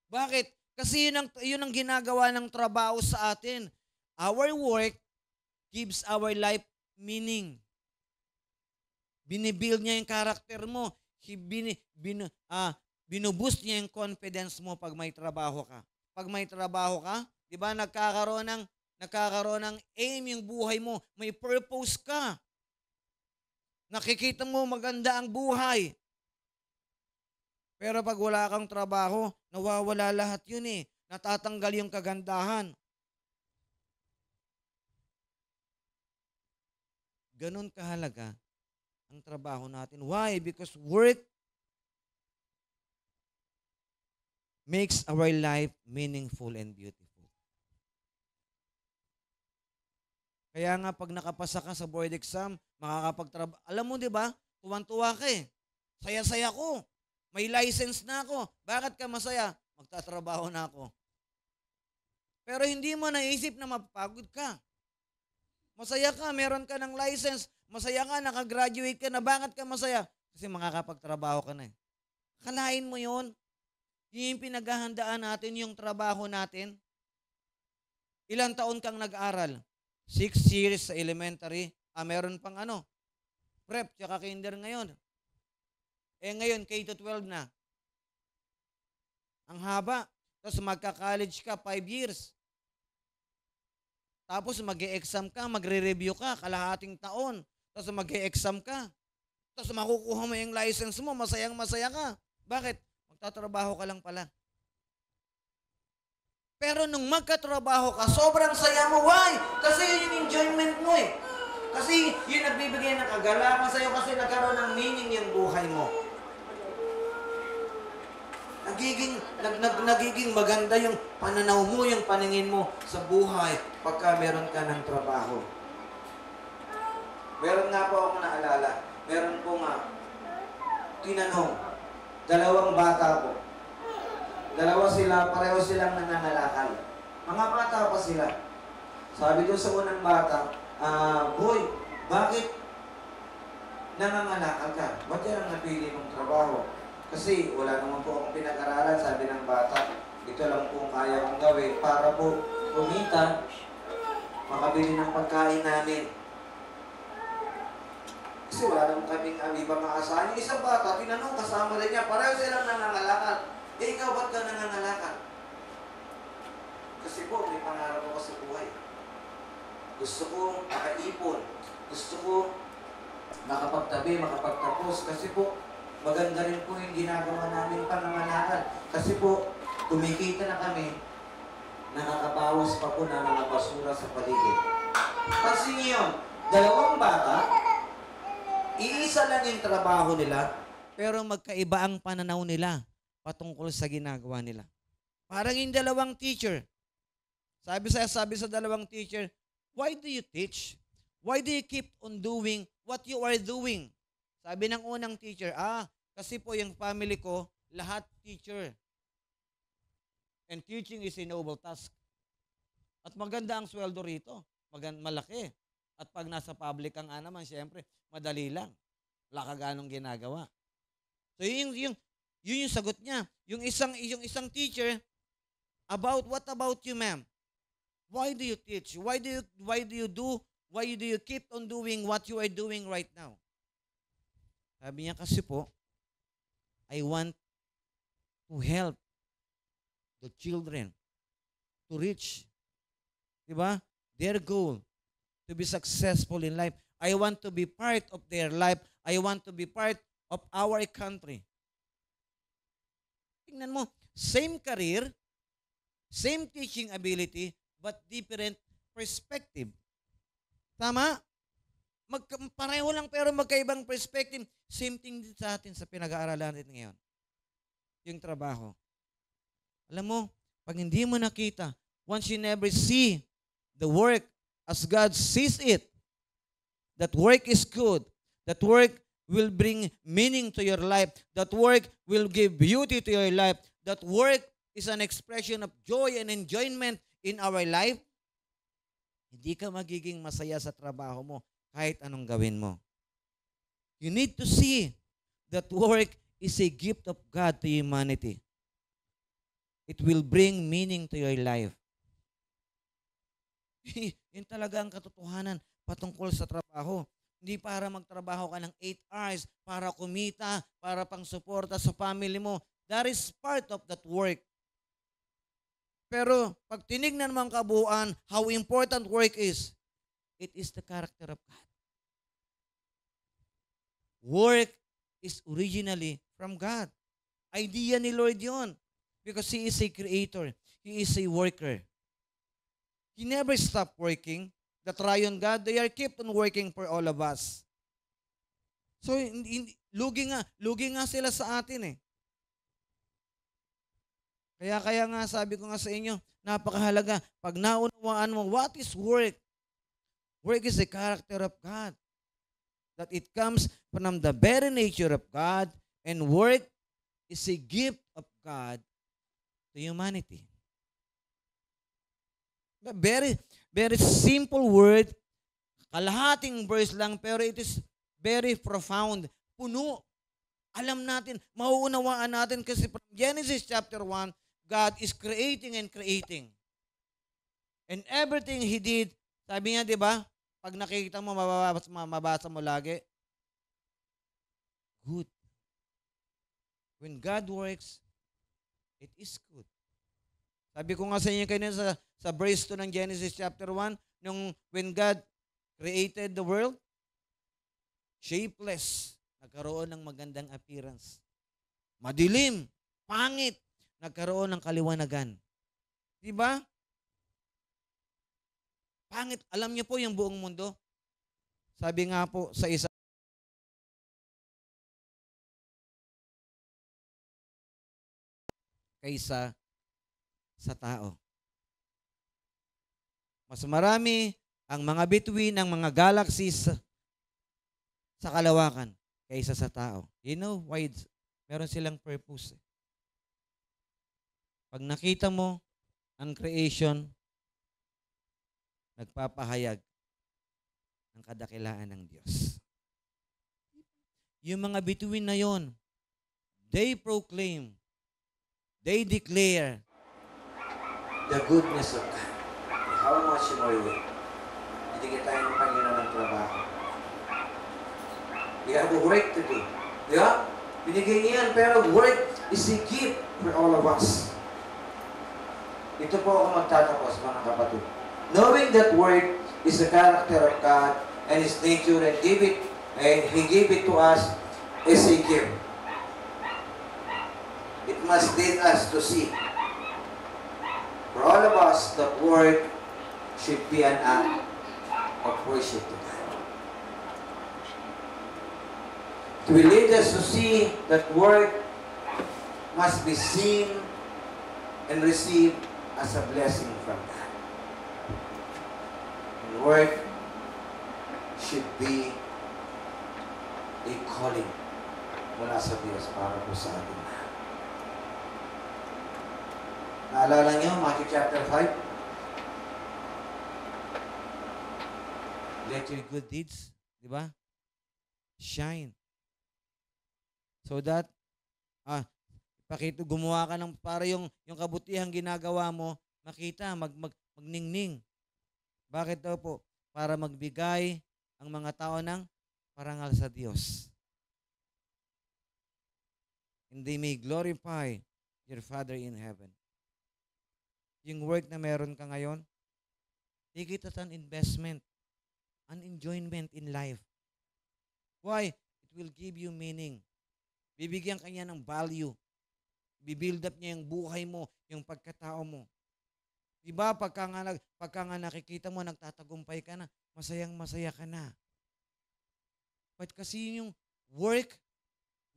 Bakit? Kasi yun ang ginagawa ng trabaho sa atin. Our work gives our life meaning. Binibuild niya yung karakter mo. Binuboost niya yung confidence mo pag may trabaho ka. Pag may trabaho ka, di ba, nagkakaroon ng aim yung buhay mo. May purpose ka. Nakikita mo maganda ang buhay. Pero pag wala kang trabaho, nawawala lahat yun eh. Natatanggal yung kagandahan. Ganon kahalaga ang trabaho natin. Why? Because work makes our life meaningful and beautiful. Kaya nga pag nakapasa ka sa board exam, makakapagtrabaho. Alam mo 'di ba? Tuwan-tuwa ka eh. Saya-saya ko. May license na ako. Bakit ka masaya? Magtatrabaho na ako. Pero hindi mo naisip na mapapagod ka. Masaya ka, meron ka ng license, Masaya ka, nakagraduate ka na. Bakit ka masaya? Kasi makakapagtrabaho ka na eh. Kalain mo yun. Yun yung pinaghahandaan natin, yung trabaho natin. Ilang taon kang nag-aral? 6 years sa elementary. Meron pang prep, tsaka kinder ngayon. Ngayon, K-12 na. Ang haba. Tapos magka-college ka, 5 years. Tapos mag-e-exam ka, magre-review ka, kalahating taon. Tapos mag-e-exam ka. Tapos makukuha mo yung license mo, masayang-masaya ka. Bakit? Magtatrabaho ka lang pala. Pero nung magkatrabaho ka, sobrang saya mo. Why? Kasi yun yung enjoyment mo eh. Kasi yun nagbibigay ng kagalakan sa'yo kasi nagkaroon ng meaning yung buhay mo. Nagiging maganda yung pananaw mo, yung paningin mo sa buhay pagka meron ka ng trabaho. Meron nga po ako naalala. Meron po nga tinanong, 2 bata po. 2 sila, pareho silang nangangalakal. Mga bata pa sila. Sabi ko sa unang bata, boy, bakit nangangalakal ka? Ba't yan ang napili mong trabaho? Kasi wala naman po akong pinag-aralan, sabi ng bata. Ito lang po kaya kong gawin para po kumita, makabili ng pagkain namin. Kasi wala naman kaming ibang maasahan. Yung isang bata, tinanong, kasama rin niya, pareho silang nangangalakal. Ikaw, ba't ka nangangalakal? Kasi po, may pangarap ako sa buhay. Gusto ko makaipon. Gusto ko makapagtabi, makapagtapos. Kasi po, maganda rin po yung ginagawa namin pangangalakal. Kasi po, kumikita na kami, nakakabawas pa po ng mga basura sa paligid. Kasi ngayon, 2 bata, iisa lang yung trabaho nila, pero magkaiba ang pananaw nila patungkol sa ginagawa nila. Parang yung 2 teacher. Sabi sa 2 teacher, why do you teach? Why do you keep on doing what you are doing? Sabi ng unang teacher, kasi po yung family ko, lahat teacher. And teaching is a noble task. At maganda ang sweldo rito. Malaki. At pag nasa public ang naman, siyempre, madali lang. Wala ka ganong ginagawa. So yun yung sagot niya. Yung isang teacher, what about you, ma'am? Why do you teach? Why do you keep on doing what you are doing right now? Sabi niya kasi po, I want to help the children to reach, diba? Their goal, to be successful in life. I want to be part of their life. I want to be part of our country. Tingnan mo, same career, same teaching ability, but different perspective. Tama? Pareho lang pero magkaibang perspective. Same thing din sa atin sa pinag-aaralan natin ngayon. Yung trabaho. Alam mo, pag hindi mo nakita, once you never see the work as God sees it, that work is good, that work will bring meaning to your life, that work will give beauty to your life, that work is an expression of joy and enjoyment in our life, hindi ka magiging masaya sa trabaho mo kahit anong gawin mo. You need to see that work is a gift of God to humanity. It will bring meaning to your life. Yun talaga ang katotohanan patungkol sa trabaho. Hindi para magtrabaho ka ng 8 hours, para kumita, para pang suporta sa family mo. That is part of that work. Pero pag tinignan mo ang kabuuan, how important work is, it is the character of God. Work is originally from God. Idea ni Lord yon. Because He is a creator. He is a worker. He never stopped working. The triune God, they are kept on working for all of us. So, lugi nga sila sa atin eh. Kaya nga sabi ko nga sa inyo, napakahalaga. Pag naunawaan mo, what is work? Work is the character of God. That it comes from the very nature of God, and work is a gift of God to humanity. The very, very simple word, Kalahating verse lang, pero it is very profound. Puno. Alam natin, mauunawaan natin kasi from Genesis chapter 1, God is creating and creating. And everything He did, sabi niya, di ba? Pag nakikita mo, mabasa mo lagi, good. When God works, it is good. Sabi ko nga sa inyo kanina sa verse 2 ng Genesis chapter 1, when God created the world, shapeless, nagkaroon ng magandang appearance. Madilim, pangit, nagkaroon ng kaliwanagan. Diba? Pangit. Alam niyo po yung buong mundo. Sabi nga po sa isa, kaysa sa tao. Mas marami ang mga bituin ng mga galaxies sa kalawakan kaysa sa tao. You know why? Meron silang purpose. Pag nakita mo ang creation, nagpapahayag ng kadakilaan ng Diyos. Yung mga bituin na yon, they proclaim, they declare the goodness of God. How much more will? Binigyan tayo ng Panginoon ng trabaho. We have work to do. Di ba? Binigyan niyan, pero work is a gift for all of us. Ito po ako magtatapos, mga kapatid. Knowing that work is the character of God and His nature and He gave it to us as a gift. It must lead us to see. For all of us, that work should be an act of worship to God. It will lead us to see that work must be seen and received as a blessing from God. And work should be a calling mula sa Diyos para po sa atin. Naalala niyo, Matthew chapter 5? Let your good deeds, di ba? Shine. So that, gumawa ka ng, para yung kabutihang ginagawa mo, makita, magningning. Bakit daw po? Para magbigay ang mga tao ng parangal sa Diyos. And they may glorify your Father in heaven. Yung work na meron ka ngayon, take it as an investment, an enjoyment in life. Why? It will give you meaning. Bibigyan ka niya ng value. Bibuild up niya yung buhay mo, yung pagkatao mo. Diba, pagka nga nakikita mo, nagtatagumpay ka na, masayang-masaya ka na. But kasi yung work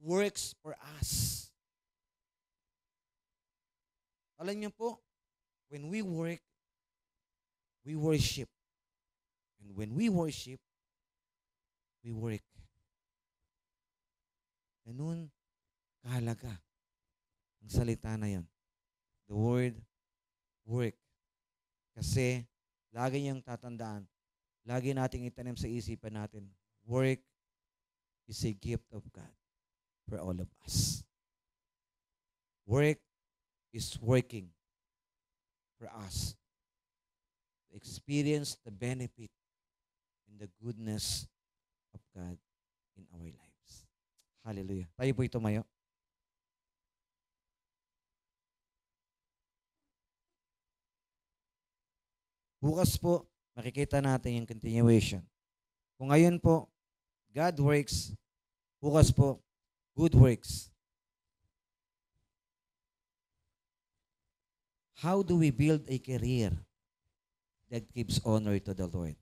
works for us. Alam niyo po, when we work, we worship. And when we worship, we work. Ganun kahalaga ang salita na yon. The word work. Kasi lagi niyang tatandaan, lagi nating itanim sa isipan natin, work is a gift of God for all of us. Work is working for us to experience the benefit and the goodness of God in our lives. Hallelujah. Tayo po tumayo. Bukas po, makikita natin yung continuation. Kung ngayon po, God works, bukas po, good works. How do we build a career that gives honor to the Lord?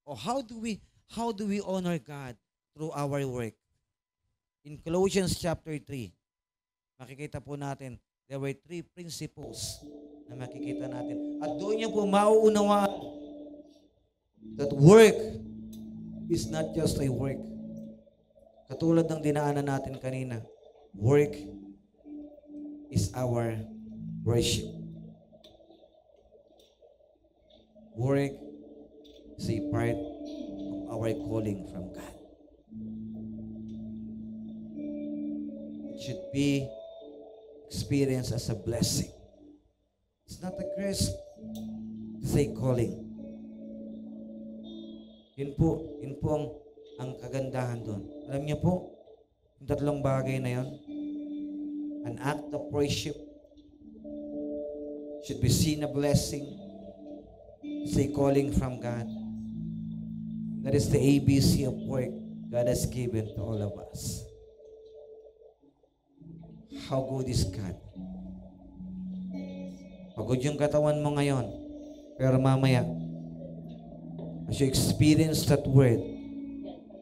Or how do we honor God through our work? In Colossians chapter 3, makikita po natin, there were 3 principles na makikita natin. At doon niyo po mauunawaan that work is not just a work. Katulad ng dinaanan natin kanina, work is our worship. Work is a part of our calling from God. It should be experienced as a blessing. It's not a curse. It's a calling. Yun po ang kagandahan doon. Alam niyo po, yung tatlong bagay na yun, an act of worship should be seen a blessing. It's a calling from God. That is the ABC of work God has given to all of us. How good is God? Pagod yung katawan mo ngayon, pero mamaya, as you experience that word,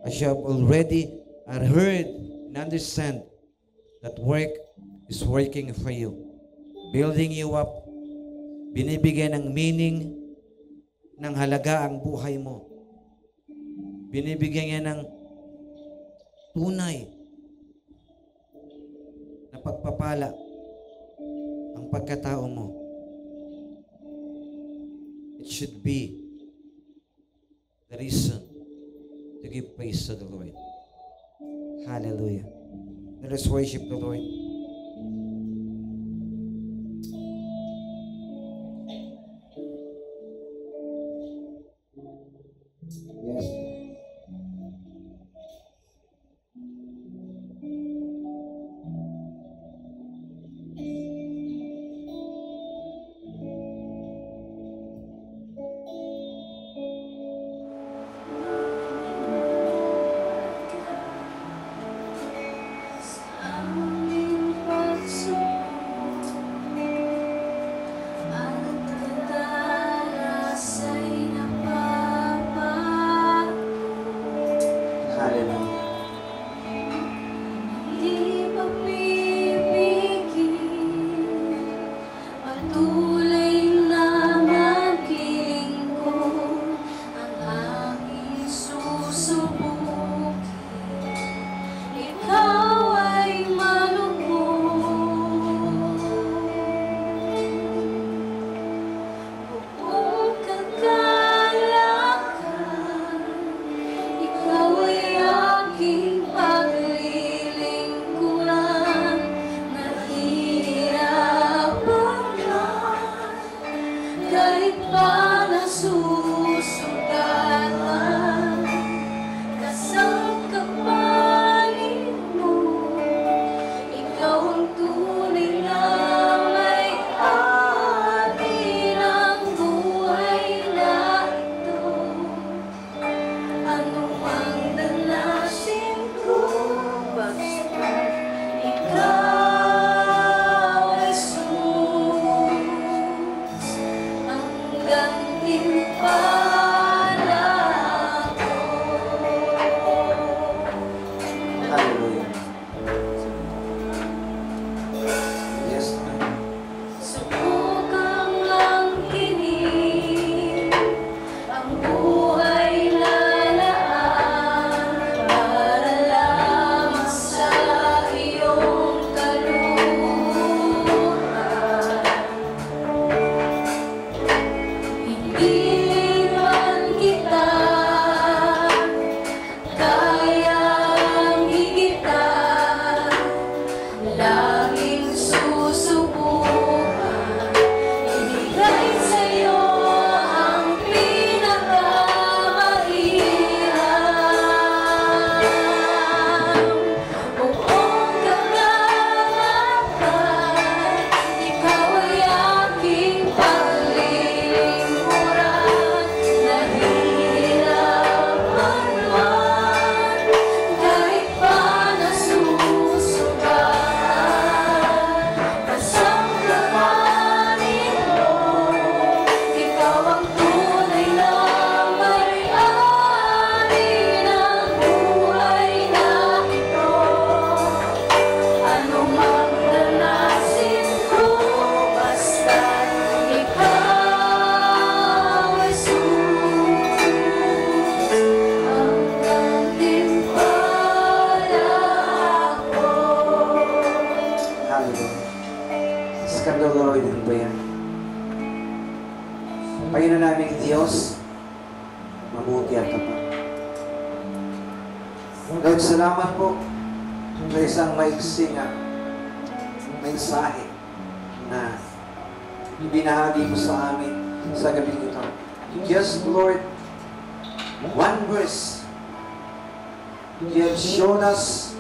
as you have already heard and understand that work is working for you, building you up, binibigyan ng meaning, ng halaga ang buhay mo. Binibigyan niya ng tunay na pagpapala ang pagkatao mo. It should be the reason to give praise to the Lord. Hallelujah. Let us worship the Lord. Yes. mabuti at tapat. Lord, salamat po sa isang maiksing mensahe na ibinahagi mo sa amin sa gabi ito. Just, Lord, one verse. You have shown us,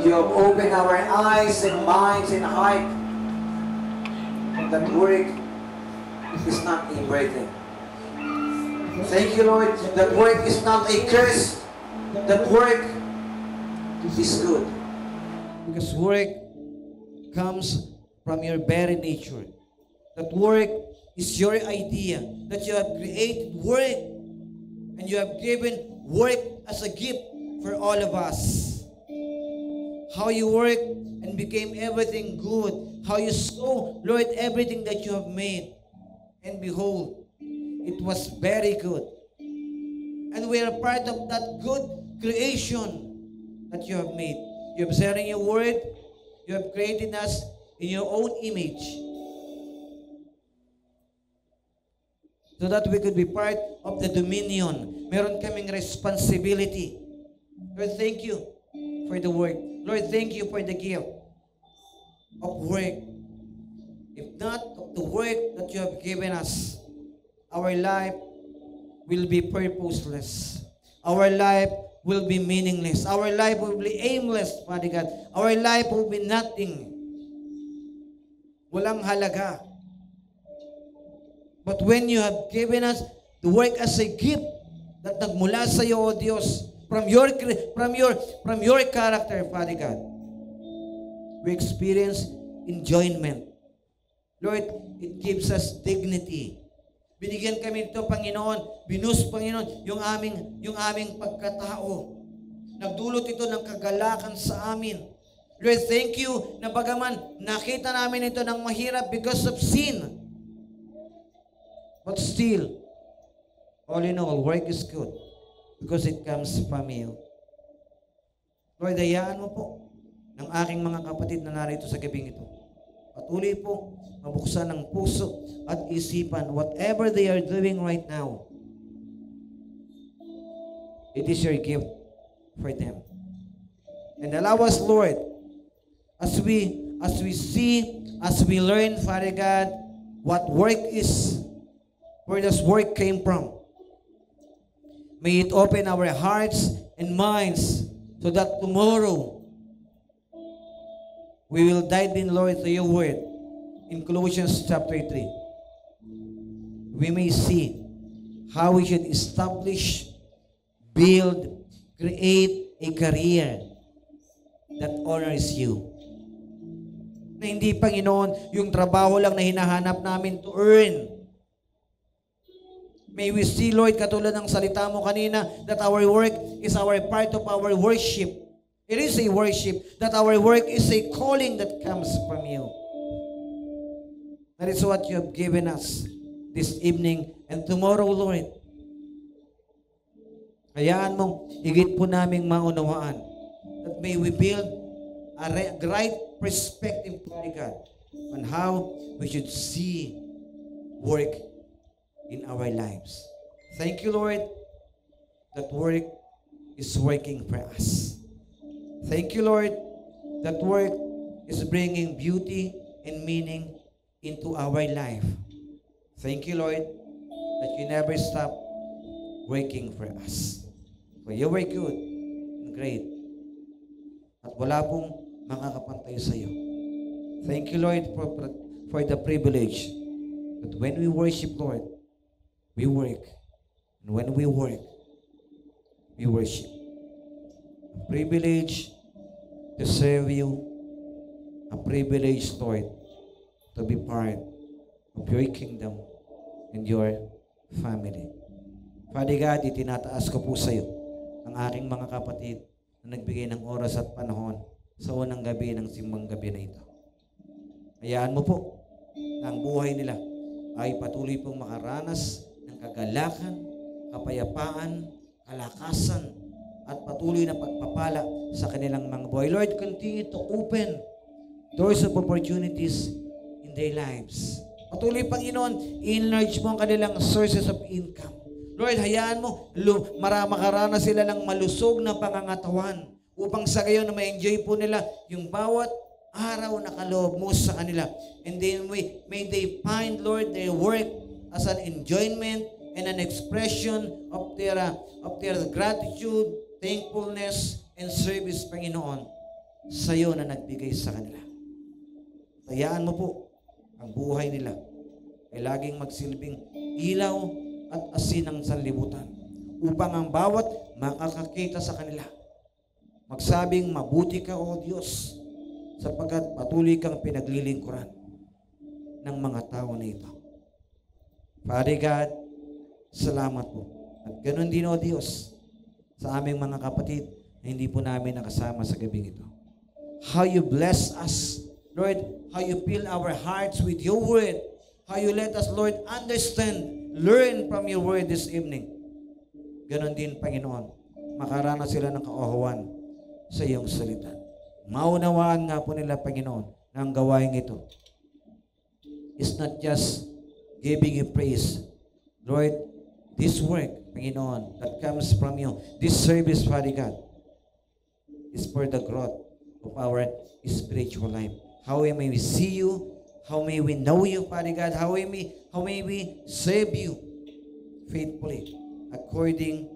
you have opened our eyes and minds and heart that work is not a burden. Thank you, Lord, that work is not a curse. That work is good. Because work comes from your very nature. That work is your idea. That you have created work. And you have given work as a gift for all of us. How you work and became everything good. How you saw, Lord, everything that you have made. And behold, it was very good. And we are part of that good creation that you have made. You have said in your word, you have created us in your own image. So that we could be part of the dominion. Meron kaming responsibility. Lord, thank you for the work. Lord, thank you for the gift of work. If not of the work that you have given us, our life will be purposeless. Our life will be meaningless. Our life will be aimless, Father God. Our life will be nothing. Walang halaga. But when you have given us the work as a gift that nagmula sa iyo, O Diyos, from your character, Father God, we experience enjoyment. Lord, it gives us dignity. Binigyan kami nito, Panginoon, binus, Panginoon, yung aming pagkatao. Nagdulot ito ng kagalakan sa amin. Lord, thank you na bagaman nakita namin ito ng mahirap because of sin. But still, all in all, work is good because it comes from you. Lord, hayaan mo po ng aking mga kapatid na narito sa gabing ito. Patuloy po mabuksan ng puso at isipan whatever they are doing right now. It is your gift for them. And allow us, Lord, as we see, as we learn, Father God, what work is, where this work came from. May it open our hearts and minds so that tomorrow we will dive in, Lord, to your word in Colossians chapter 3. We may see how we should establish, build, create a career that honors you. Na hindi, Panginoon, yung trabaho lang na hinahanap namin to earn. May we see, Lord, katulad ng salita mo kanina, that our work is our part of our worship. It is a worship, that our work is a calling that comes from you. That is what you have given us this evening and tomorrow, Lord. Hayaan mong higit po naming maunawaan that may we build a right perspective, Lord God, on how we should see work in our lives. Thank you, Lord, that work is working for us. Thank you, Lord, that work is bringing beauty and meaning into our life. Thank you, Lord, that you never stop working for us. For you are good and great. At wala pong makakapantay sa iyo. Thank you, Lord, for the privilege that when we worship, Lord, we work. And when we work, we worship. A privilege to serve you. A privilege, Lord, to be part of your kingdom and your family. Father God, itinataas ko po sa iyo ang aking mga kapatid na nagbigay ng oras at panahon sa unang gabi ng simbang gabi na ito. Hayaan mo po na ang buhay nila ay patuloy pong makaranas ng kagalakan, kapayapaan, kalakasan, at patuloy na pagpapala sa kanilang mga buhay. Lord, continue to open doors of opportunities in their lives. Patuloy, Panginoon, enlarge mo ang kanilang sources of income. Lord, hayaan mo, makaranas sila ng malusog na pangangatawan upang sa gayon na ma-enjoy po nila yung bawat araw na kaloob mo sa kanila. And then may they find, Lord, their work as an enjoyment and an expression of their gratitude, thankfulness, and service, Panginoon, sa iyo na nagbigay sa kanila. Hayaan mo po ang buhay nila ay laging magsilbing ilaw at asin ng sanlibutan upang ang bawat makakakita sa kanila magsabing, mabuti ka, O Diyos, sapagkat patuloy kang pinaglilingkuran ng mga tao na ito. Father God, salamat po. At ganun din, O Diyos, sa aming mga kapatid na hindi po namin nakasama sa gabing ito. How you bless us, Lord, how you fill our hearts with your word, how you let us, Lord, understand, learn from your word this evening. Ganon din, Panginoon, makaranas sila ng kauhawan sa iyong salita. Maunawaan nga po nila, Panginoon, na ang gawain ito is not just giving you praise. Lord, this work, Panginoon, that comes from you, this service, Father God, is for the growth of our spiritual life. How may we see you? How may we know you, Father God? How may we serve you faithfully according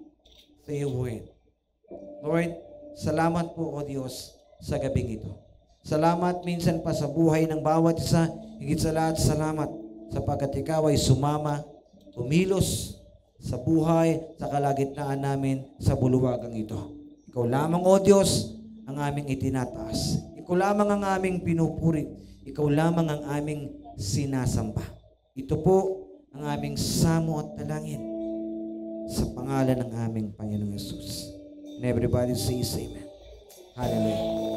to your word? Lord, salamat po, O Diyos, sa gabing ito. Salamat minsan pa sa buhay ng bawat isa. Higit sa lahat, salamat sapagkat ikaw ay sumama, umilos sa buhay, sa kalagitnaan namin sa buluwagang ito. Ikaw lamang, O Diyos, ang aming itinataas. Ikaw lamang ang aming pinupuri. Ikaw lamang ang aming sinasamba. Ito po ang aming samo at dalangin sa pangalan ng aming Panginoong Yesus. And everybody says amen. Hallelujah.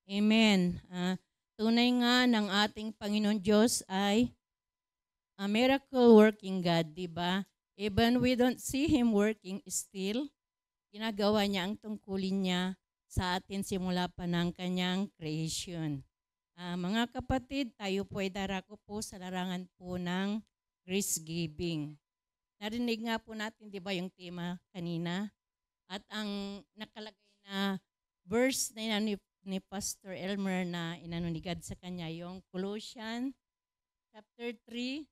Amen. Tunay nga ng ating Panginoon Diyos ay a miracle working God, di ba? Even we don't see Him working still, ginagawa niya ang tungkulin niya sa atin simula pa ng kanyang creation. Mga kapatid, tayo po ay darako po sa larangan po ng grace giving. Narinig nga po natin, di ba, yung tema kanina? At ang nakalagay na verse na ni Pastor Elmer na inanunigad sa kanya, yung Colossians chapter 3,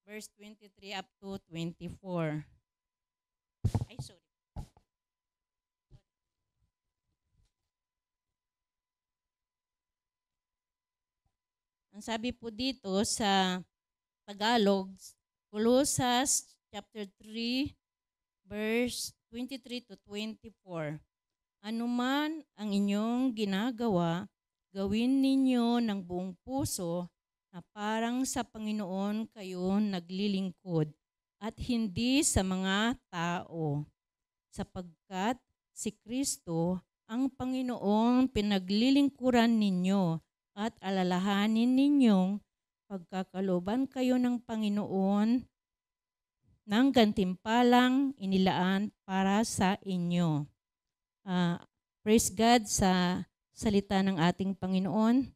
verse 23 up to 24. Ay, sorry. Ang sabi po dito sa Tagalog, Colossians chapter 3, verse 23 to 24. Anuman ang inyong ginagawa, gawin ninyo ng buong puso na parang sa Panginoon kayo naglilingkod at hindi sa mga tao. Sapagkat si Kristo ang Panginoong pinaglilingkuran ninyo at alalahanin ninyong pagkakaloban kayo ng Panginoon ng gantimpalang inilaan para sa inyo. Praise God sa salita ng ating Panginoon.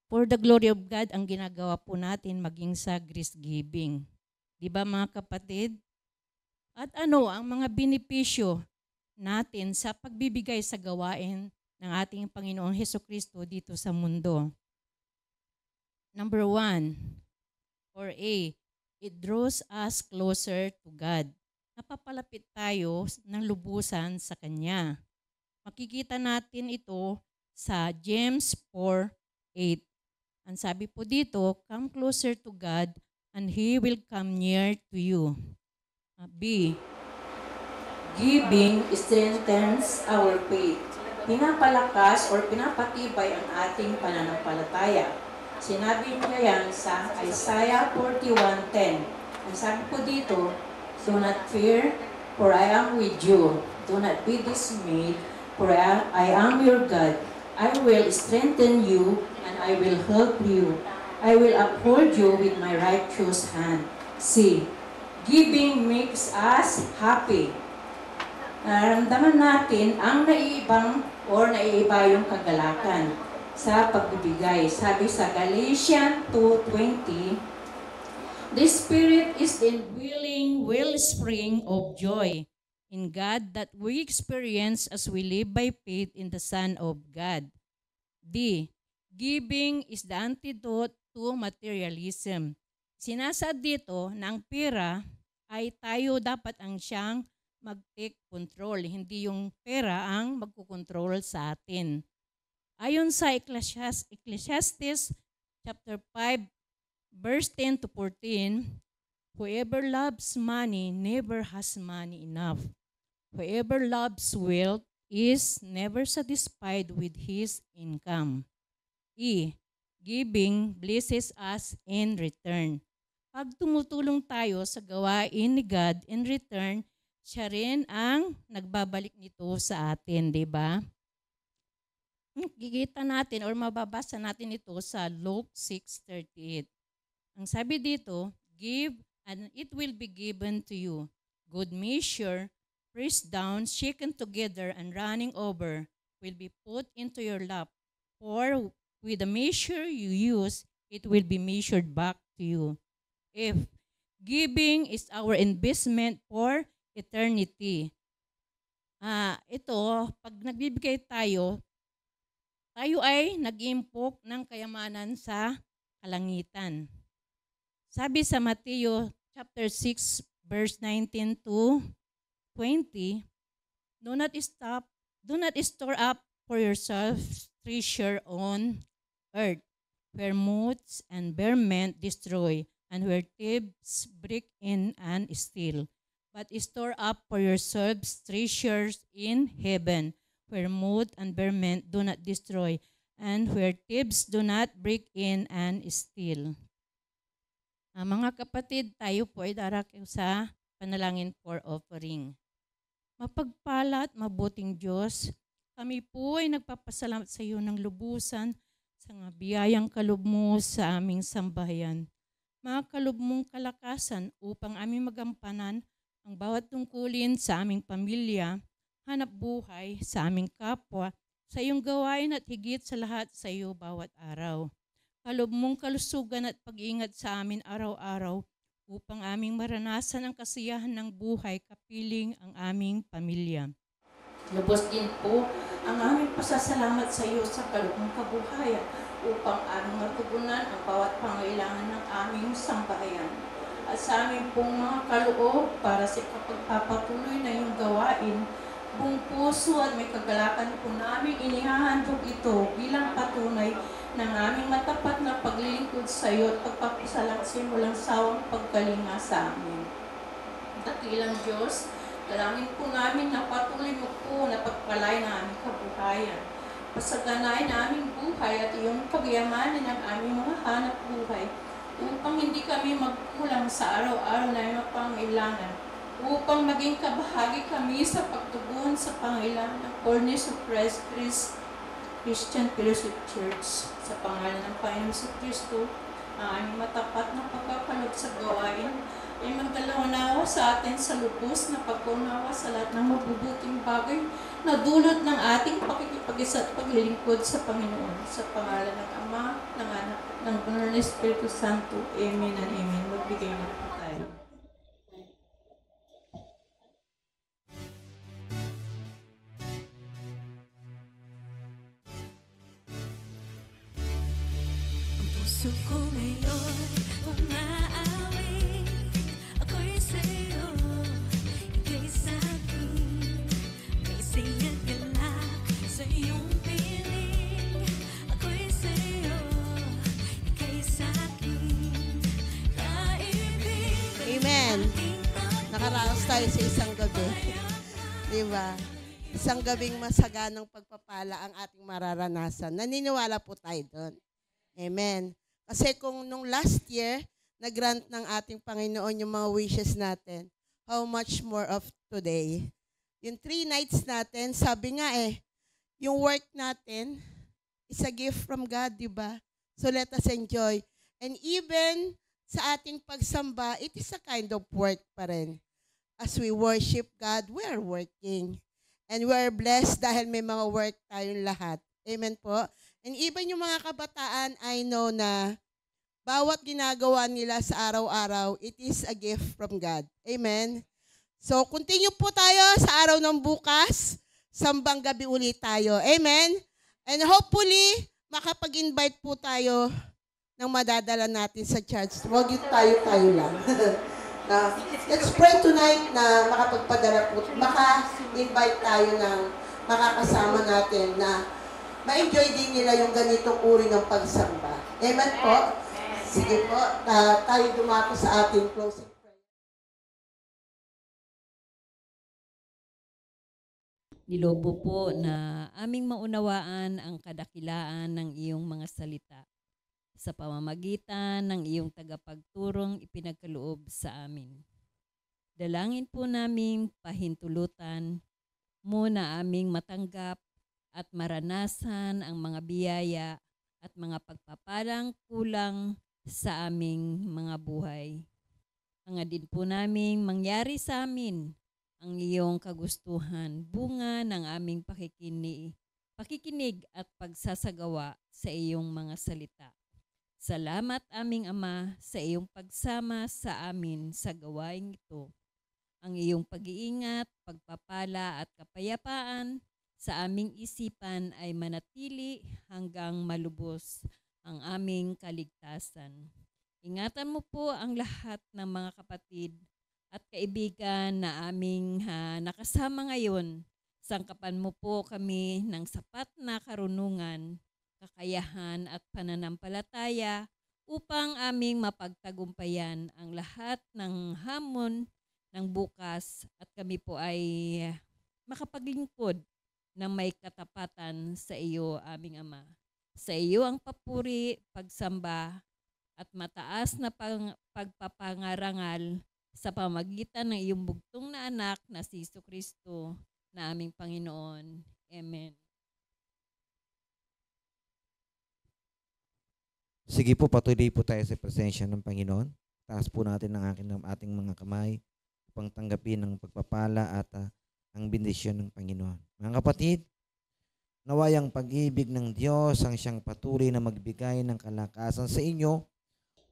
For the glory of God ang ginagawa po natin maging sa grace giving. Di ba mga kapatid? At ano ang mga benepisyo natin sa pagbibigay sa gawain ng ating Panginoong Hesukristo dito sa mundo? Number 1, Or A, it draws us closer to God. Napapalapit tayo ng lubusan sa Kanya. Makikita natin ito sa James 4:8. Ang sabi po dito, come closer to God and He will come near to you. B, Giving strengthens our faith. Pinapalakas or pinapatibay ang ating pananampalataya. Sinabi niya yan sa Isaiah 41:10. Ang sabi po dito, do not fear, for I am with you. Do not be dismayed, for I am your God. I will strengthen you, and I will help you. I will uphold you with my righteous hand. See, giving makes us happy. Nararamdaman natin ang naiibang or naiiba yung kagalakan sa pagbibigay. Sabi sa Galatians 2:20, the Spirit is the indwelling wellspring of joy in God that we experience as we live by faith in the Son of God. D, giving is the antidote to materialism. Sinasaad dito na ang pera ay tayo dapat ang siyang mag-take control, hindi yung pera ang magkukontrol sa atin. Ayon sa Ecclesiastes chapter 5, verse 10 to 14, whoever loves money never has money enough. Whoever loves wealth is never satisfied with his income. E, giving blesses us in return. Pag tumutulong tayo sa gawain ni God in return, siya rin ang nagbabalik nito sa atin, di ba? Kikita natin or mababasa natin ito sa Luke 6:38. Ang sabi dito, give and it will be given to you. Good measure, pressed down, shaken together, and running over will be put into your lap. For with the measure you use, it will be measured back to you. If giving is our investment for eternity. Ito, pag nagbibigay tayo, tayo ay nag-iimpok ng kayamanan sa kalangitan. Sabi sa Mateo chapter 6 verse 19 to 20, do not store up for yourselves treasure on earth, where moths and vermin destroy, and where thieves break in and steal. But store up for yourselves treasures in heaven, where moth and vermin do not destroy, and where thieves do not break in and steal. Mga kapatid, tayo po ay darako sa panalangin for offering. Mapagpala at mabuting Diyos, kami po ay nagpapasalamat sa iyo ng lubusan sa mga biyayang kaloob mo sa aming sambahayan. Mga kaloob mong kalakasan upang aming magampanan ang bawat tungkulin sa aming pamilya, hanap buhay sa aming kapwa, sa iyong gawain at higit sa lahat sa iyo bawat araw. Kaloob mong kalusugan at pag-iingat sa amin araw-araw upang aming maranasan ang kasiyahan ng buhay kapiling ang aming pamilya. lubos din po ang aming pasasalamat sa iyo sa kaloob mong kabuhayan upang aming matugunan ang bawat pangailangan ng aming sambahayan. At sa aming pong mga kaloob para sa kapagpapatuloy na iyong gawain, buong puso at may kagalakan po namin inihahandog ito bilang patunay ng aming matapat na paglilingkod sa iyo at pagpapasalamat sa iyo walang sawang pagkalinga sa amin. Dakilang Diyos, dalangin po namin na patuloy mo po na pagpalay ng aming kabuhayan. Pasaganain na aming buhay at iyong pagyamanin ang aming mga hanap buhay upang hindi kami magkulang sa araw-araw na iyong pangailangan, upang maging kabahagi kami sa pagtugon sa pangailangan ng Cornish of Christ Christian Fellowship Church. Sa pangalan ng Panginoon sa Kristo, ang aming matapat na pagkakaloob sa gawain ay magdalaw-nawa sa atin sa lubos na pagkunawa sa lahat ng mabubuting bagay na dulot ng ating pakikipag-isa at paglilingkod sa Panginoon. Sa pangalan ng Ama, ng Anak, ng Banal na Espiritu Santo. Amen and Amen. Magbigay na po tayo. Ang puso puso ko ngayon umaawit. Ako'y sa'yo, ika'y sa'kin. May sayang galak sa iyong piling. Ako'y sa'yo, ika'y sa'kin. Kaibigan. Amen. Nakaraos tayo sa isang gabi. Diba? Isang gabing masaganang pagpapala ang ating mararanasan. Naniniwala po tayo doon. Amen. Kasi kung nung last year, nag-grant ng ating Panginoon yung mga wishes natin, how much more of today? Yung 3 nights natin, sabi nga yung work natin is a gift from God, di ba? So let us enjoy. And even sa ating pagsamba, it is a kind of work pa rin. As we worship God, we are working. And we are blessed dahil may mga work tayong lahat. Amen po. And even yung mga kabataan, I know na bawat ginagawa nila sa araw-araw, it is a gift from God. Amen. So, continue po tayo sa araw ng bukas. Sambang gabi ulit tayo. Amen. And hopefully, makapag-invite po tayo ng madadala natin sa church. Huwag yung tayo-tayo lang. Let's pray tonight na makapagpadala po, maka-invite tayo ng makakasama natin na ma-enjoy din nila yung ganitong uri ng pagsamba. Amen po? Sige po, tayo dumako sa ating closing prayer. Nilobo po na aming maunawaan ang kadakilaan ng iyong mga salita sa pamamagitan ng iyong tagapagturong ipinagkaloob sa amin. Dalangin po naming pahintulutan mo na aming matanggap at maranasan ang mga biyaya at mga pagpapalang kulang sa aming mga buhay. Hangad din po naming mangyari sa amin ang iyong kagustuhan, bunga ng aming pakikinig at pagsasagawa sa iyong mga salita. Salamat aming Ama sa iyong pagsama sa amin sa gawaing ito. Ang iyong pag-iingat, pagpapala at kapayapaan sa aming isipan ay manatili hanggang malubos ang aming kaligtasan. Ingatan mo po ang lahat ng mga kapatid at kaibigan na aming nakasama ngayon. Sangkapan mo po kami ng sapat na karunungan, kakayahan at pananampalataya upang aming mapagtagumpayan ang lahat ng hamon ng bukas at kami po ay makapaglingkod ng may katapatan sa iyo, aming Ama. Sa iyo ang papuri, pagsamba at mataas na pagpapangarangal sa pamagitan ng iyong bugtong na anak na si Jesucristo na aming Panginoon. Amen. Sige po, patuloy po tayo sa presensya ng Panginoon. Taas po natin ang ating mga kamay upang tanggapin ang pagpapala at ang bendisyon ng Panginoon. Mga kapatid, naway ang pag-ibig ng Diyos ang siyang patuloy na magbigay ng kalakasan sa inyo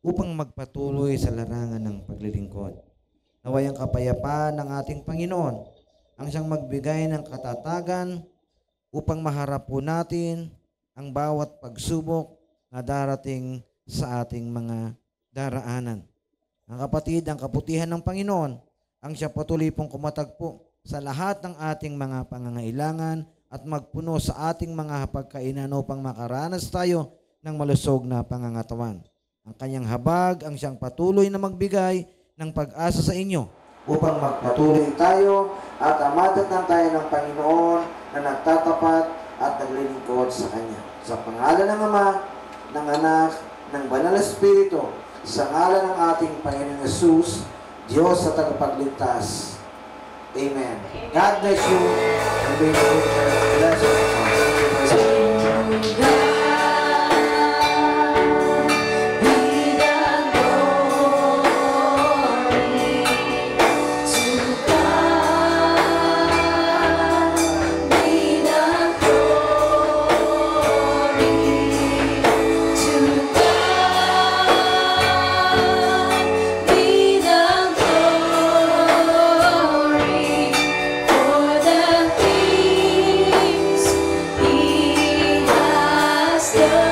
upang magpatuloy sa larangan ng paglilingkod. Naway ang kapayapaan ng ating Panginoon ang siyang magbigay ng katatagan upang maharap po natin ang bawat pagsubok na darating sa ating mga daraanan. Ang kapatid, ang kabutihan ng Panginoon ang siya patuloy pong kumatagpo sa lahat ng ating mga pangangailangan at magpuno sa ating mga hapagkainan upang makaranas tayo ng malusog na pangangatawan. Ang kanyang habag ang siyang patuloy na magbigay ng pag-asa sa inyo upang magpatuloy tayo at amatatan tayo ng Panginoon na nagtatapat at naglilingkod sa Kanya. Sa pangalan ng Ama, ng Anak, ng Banal na Espiritu, sa ngalan ng ating Panginoon Yesus, Diyos sa tagapagligtas. Amen. God bless you. And may the Lord bless you. Still